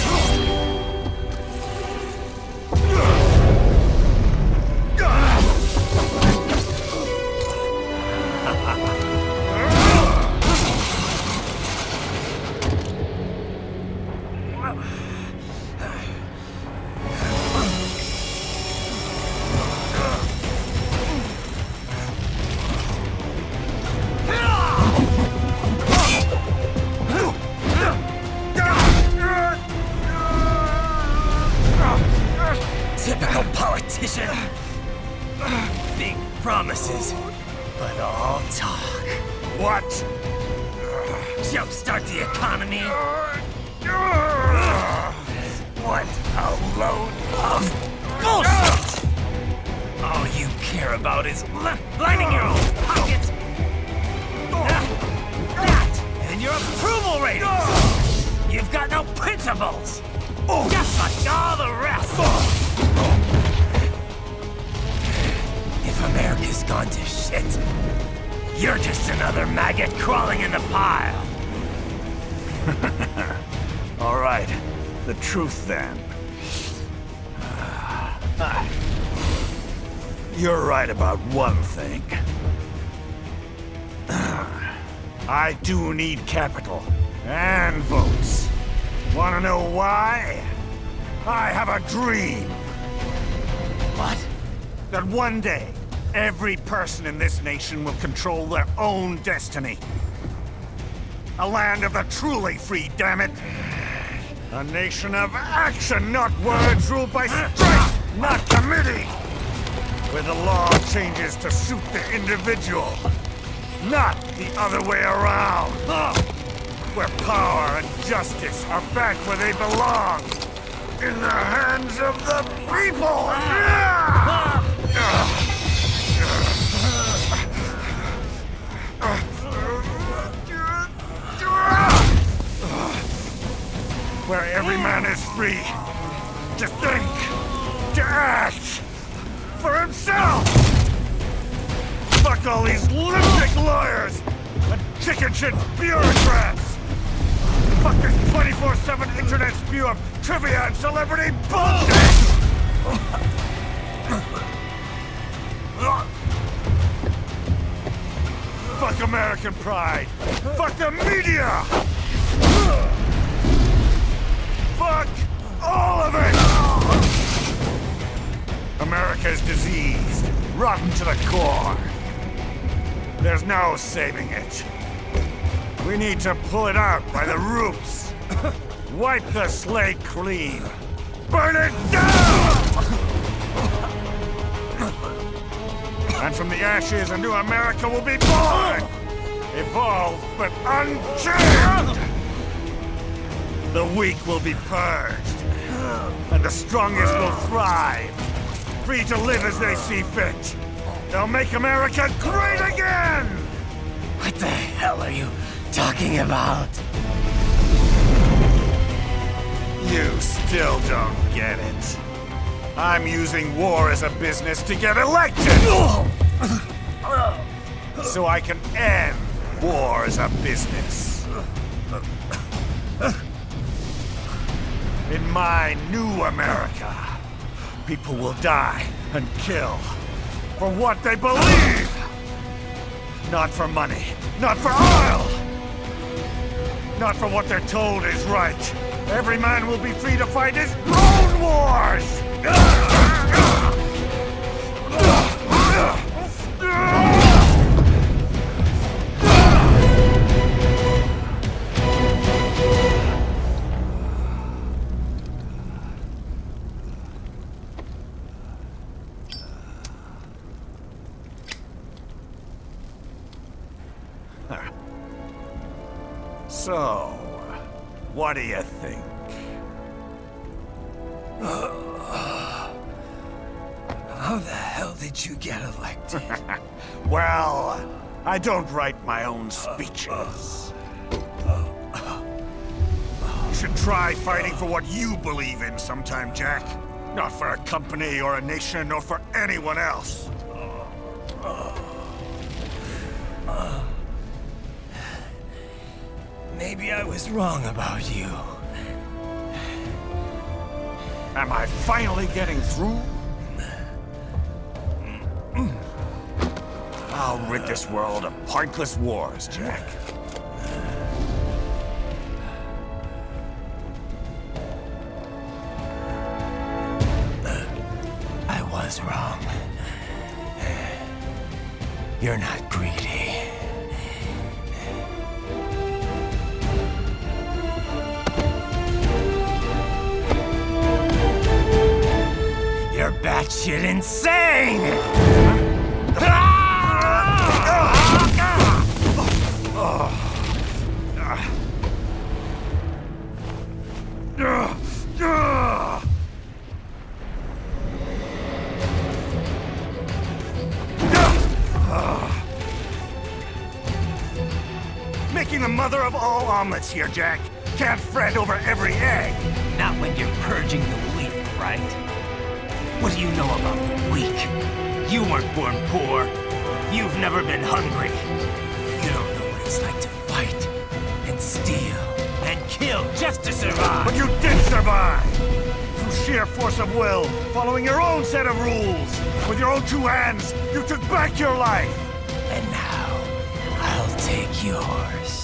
Typical politician. Big promises, but all talk. What? Jumpstart the economy? What a load of bullshit! All you care about is lining your own pockets. That and your approval ratings. You've got no principles. Just like all the rest. If America's gone to shit, you're just another maggot crawling in the pile. All right, the truth then. You're right about one thing. I do need capital and votes. Wanna know why? I have a dream. What? That one day, every person in this nation will control their own destiny. A land of the truly free, damn it! A nation of action, not words, ruled by strength, not committee! Where the law changes to suit the individual, not the other way around! Where power and justice are back where they belong! In the hands of the people! Every man is free to think, to act for himself! Fuck all these lunatic lawyers and chicken shit bureaucrats! Fuck this 24/7 internet spew of trivia and celebrity bullshit! Fuck American pride! Fuck the media! Fuck all of it! America's diseased, rotten to the core. There's no saving it. We need to pull it out by the roots. Wipe the slate clean. Burn it down! And from the ashes, a new America will be born! Evolved, but unchained! The weak will be purged, and the strongest will thrive, free to live as they see fit. They'll make America great again! What the hell are you talking about? You still don't get it. I'm using war as a business to get elected! So I can end war as a business. In my new America, people will die and kill for what they believe! Not for money, not for oil! Not for what they're told is right. Every man will be free to fight his own wars! So, what do you think? How the hell did you get elected? Well, I don't write my own speeches. You should try fighting for what you believe in sometime, Jack. Not for a company or a nation or for anyone else. Maybe I was wrong about you. Am I finally getting through? I'll rid this world of pointless wars, Jack. I was wrong. You're not greedy. You're batshit insane! Making the mother of all omelets here, Jack. Can't fret over every egg. Not when you're purging the weak, right? What do you know about the weak? You weren't born poor. You've never been hungry. You don't know what it's like to fight, and steal, and kill just to survive. But you did survive! Through sheer force of will, following your own set of rules. With your own two hands, you took back your life. And now, I'll take yours.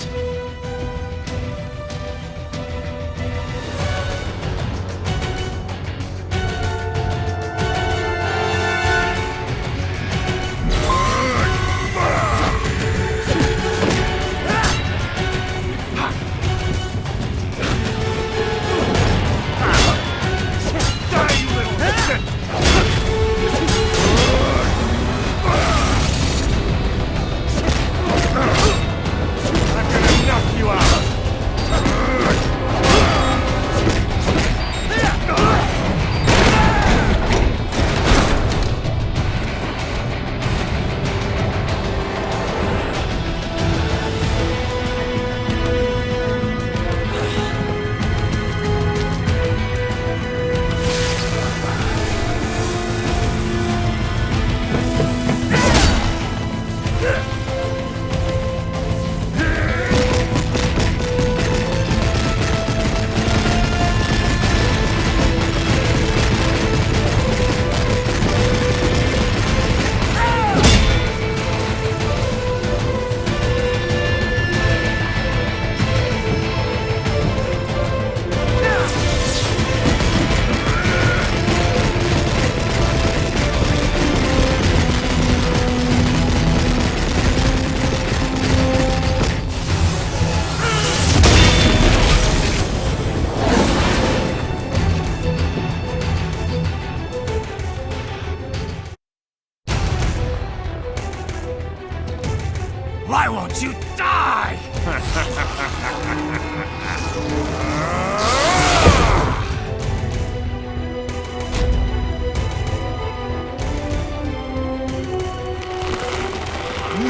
I'm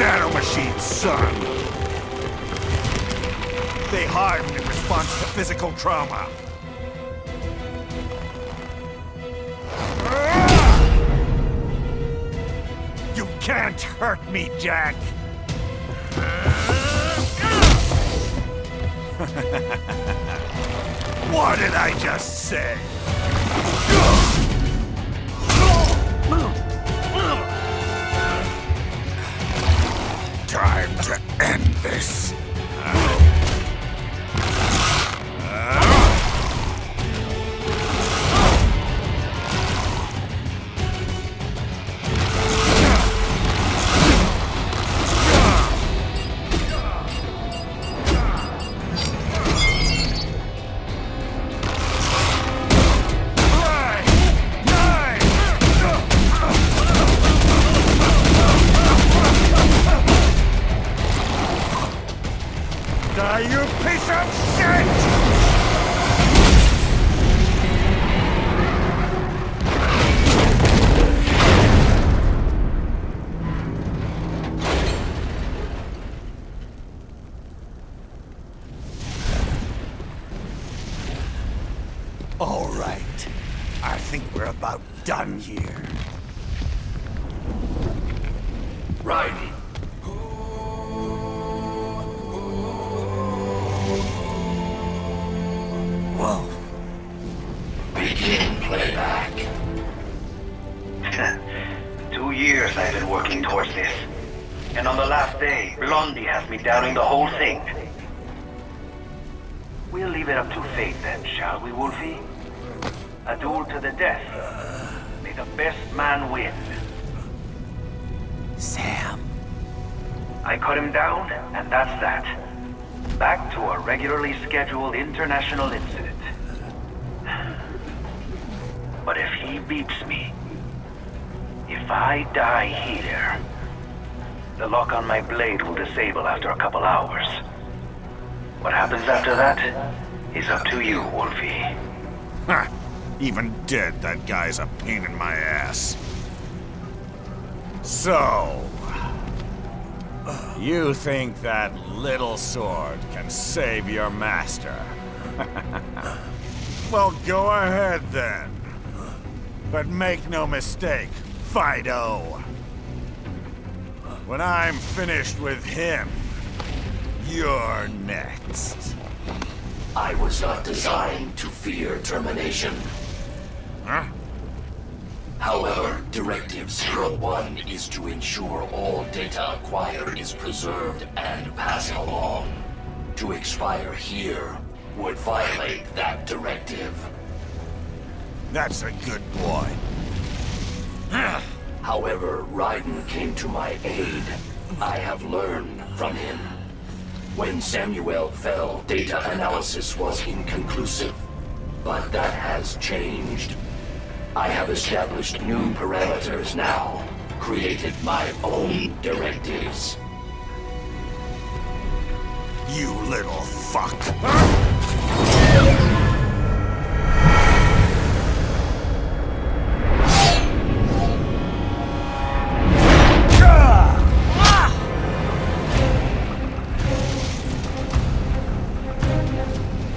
Nanomachines, son! They harden in response to physical trauma. You can't hurt me, Jack! What did I just say? Time to end this. You piece of shit! All right. I think we're about done here. Right. Wolf. Begin playback. 2 years I've been working towards this. And on the last day, Blondie has me doubting the whole thing. We'll leave it up to fate then, shall we, Wolfie? A duel to the death. May the best man win. Sam. I cut him down, and that's that. Back to a regularly scheduled international incident. But if he beeps me, if I die here, the lock on my blade will disable after a couple hours. What happens after that is up to you, Wolfie. Ha! Even dead, that guy's a pain in my ass. So... you think that little sword can save your master? Well, go ahead then. But make no mistake, Fido. When I'm finished with him, you're next. I was not designed to fear termination. Huh? However, Directive 01 is to ensure all data acquired is preserved and passed along. To expire here would violate that directive. That's a good boy. However, Raiden came to my aid. I have learned from him. When Samuel fell, data analysis was inconclusive. But that has changed. I have established new parameters now, created my own directives. You little fuck.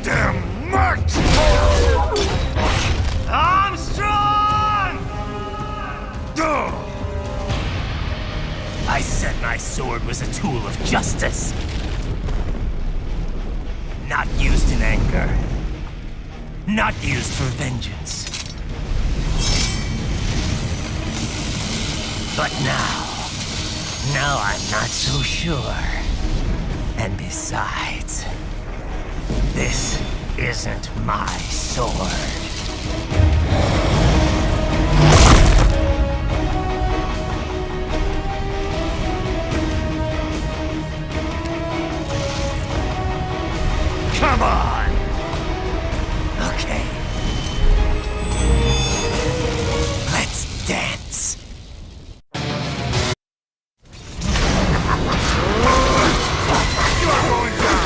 Damn much! Armstrong! I said my sword was a tool of justice. Not used in anger. Not used for vengeance. But now I'm not so sure. And besides, this isn't my sword. Come on! Okay. Let's dance. You're going down!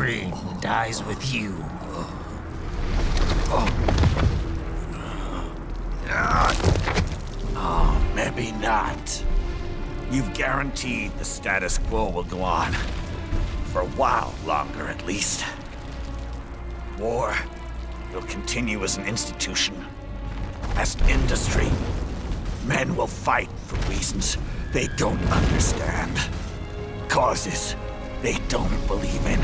dream dies with you. Oh, maybe not. You've guaranteed the status quo will go on. For a while longer, at least. War will continue as an institution, as an industry. Men will fight for reasons they don't understand. Causes they don't believe in.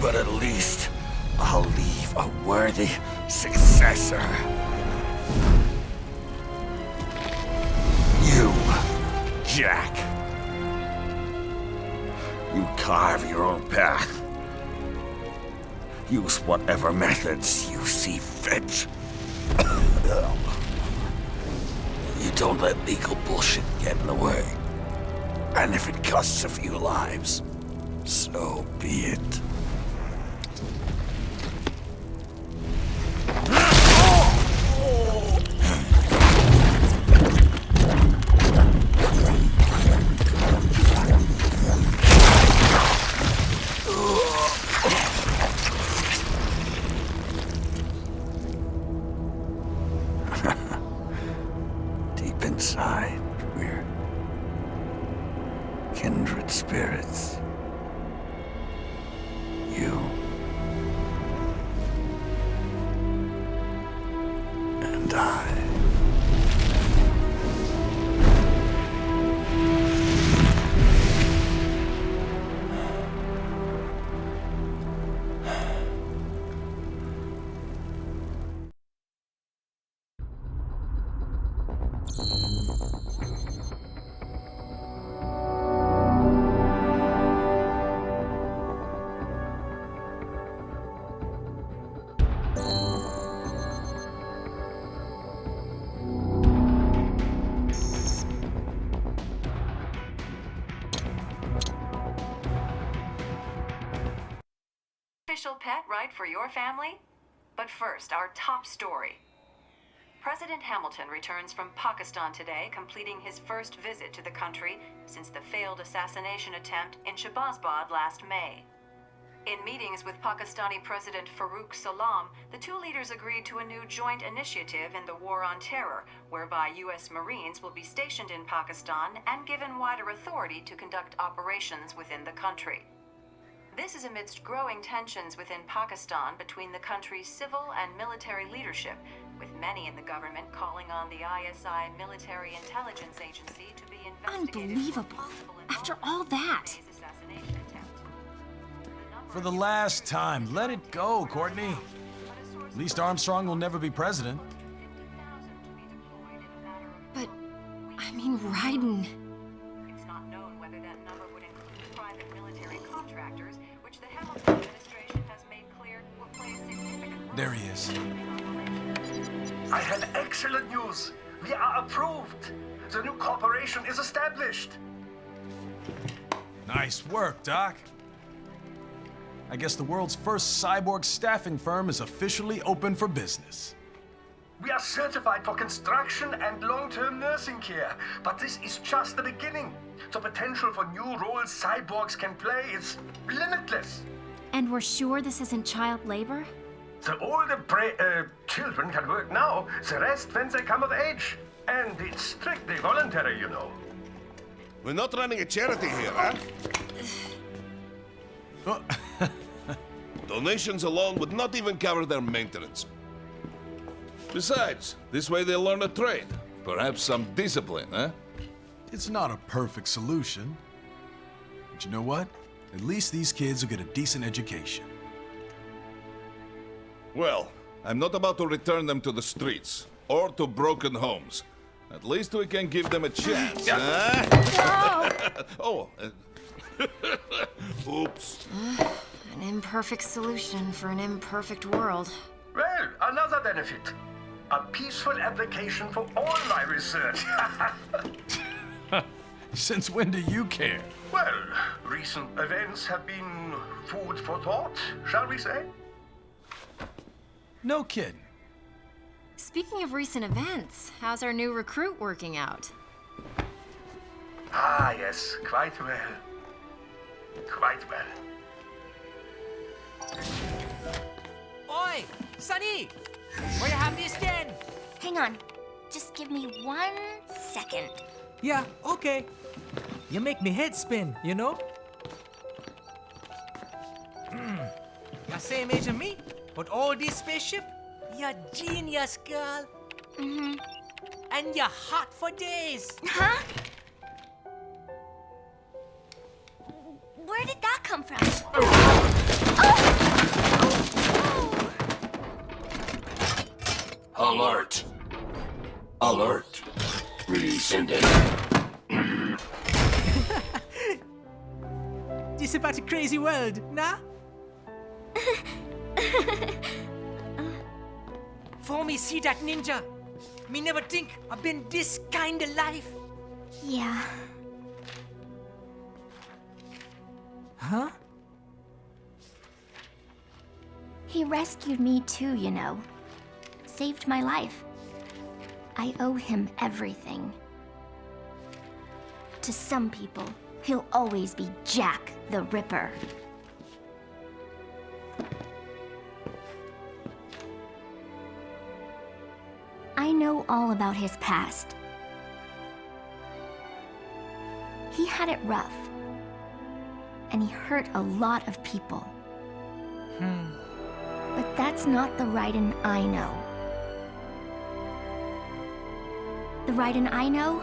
But at least I'll leave a worthy successor. You, Jack. You carve your own path. Use whatever methods you see fit. You don't let legal bullshit get in the way. And if it costs a few lives, so be it. Deep inside, we're kindred spirits. You and I. Official pet, right, for your family? But first, our top story. President Hamilton returns from Pakistan today, completing his first visit to the country since the failed assassination attempt in Shahbazbad last May. In meetings with Pakistani President Farooq Salam, the two leaders agreed to a new joint initiative in the War on Terror, whereby U.S. Marines will be stationed in Pakistan and given wider authority to conduct operations within the country. This is amidst growing tensions within Pakistan between the country's civil and military leadership, with many in the government calling on the ISI military intelligence agency to be investigated. Unbelievable. After all that. For the last time, let it go, Courtney. At least Armstrong will never be president. But, I mean, Raiden. It's not known whether that number would include private military contractors, which the Hamilton administration has made clear will play a significant role. There he is. I have excellent news. We are approved. The new corporation is established. Nice work, Doc. I guess the world's first cyborg staffing firm is officially open for business. We are certified for construction and long-term nursing care, but this is just the beginning. The potential for new roles cyborgs can play is limitless. And we're sure this isn't child labor? The older children can work now, the rest when they come of age. And it's strictly voluntary, you know. We're not running a charity here, huh? Donations alone would not even cover their maintenance. Besides, this way they'll learn a trade. Perhaps some discipline, huh? It's not a perfect solution. But you know what? At least these kids will get a decent education. Well, I'm not about to return them to the streets or to broken homes. At least we can give them a chance, huh? Oh, oops. An imperfect solution for an imperfect world. Well, another benefit. A peaceful application for all my research. Since when do you care? Well, recent events have been food for thought, shall we say? No kidding. Speaking of recent events, how's our new recruit working out? Ah, yes, quite well. Quite well. Oi! Sonny! Where you have this then? Hang on. Just give me 1 second. Yeah, okay. You make me head spin, you know? You're same age as me, but all this spaceship? You're genius, girl. Mm-hmm. And you're hot for days. Huh? Where did that come from? Alert! Alert! Rescinding. This about a crazy world, nah? For me see that ninja, me never think I've been this kind of life. Yeah. Huh? He rescued me too, you know. Saved my life. I owe him everything. To some people, he'll always be Jack the Ripper. I know all about his past. He had it rough. And he hurt a lot of people. But that's not the Raiden I know. The Raiden I know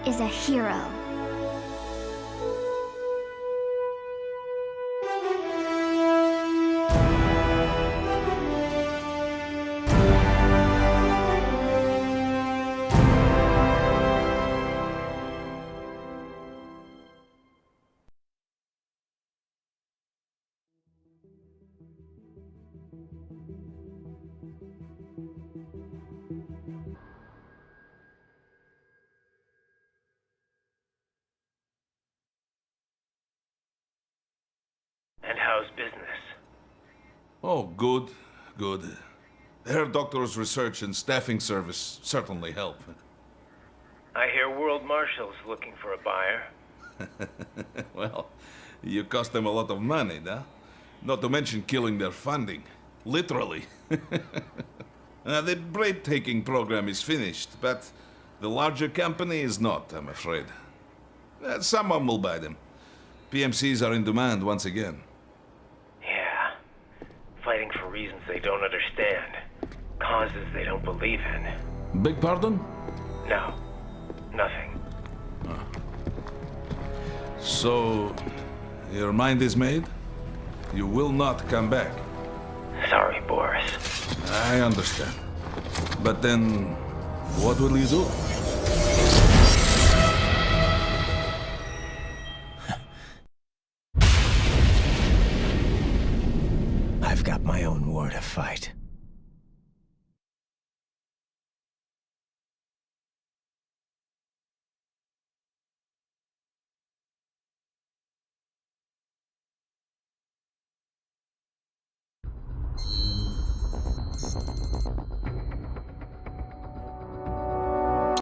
is a hero. And how's business? Oh, good, good. Herr Doctor's research and staffing service certainly help. I hear World Marshal's looking for a buyer. Well, you cost them a lot of money, nah? Not to mention killing their funding. Literally. The bread-taking program is finished, but the larger company is not, I'm afraid. Someone will buy them. PMCs are in demand once again. Yeah. Fighting for reasons they don't understand. Causes they don't believe in. Beg pardon? No. Nothing. So, your mind is made? You will not come back? Sorry, Boris. I understand. But then, what will you do? I've got my own war to fight.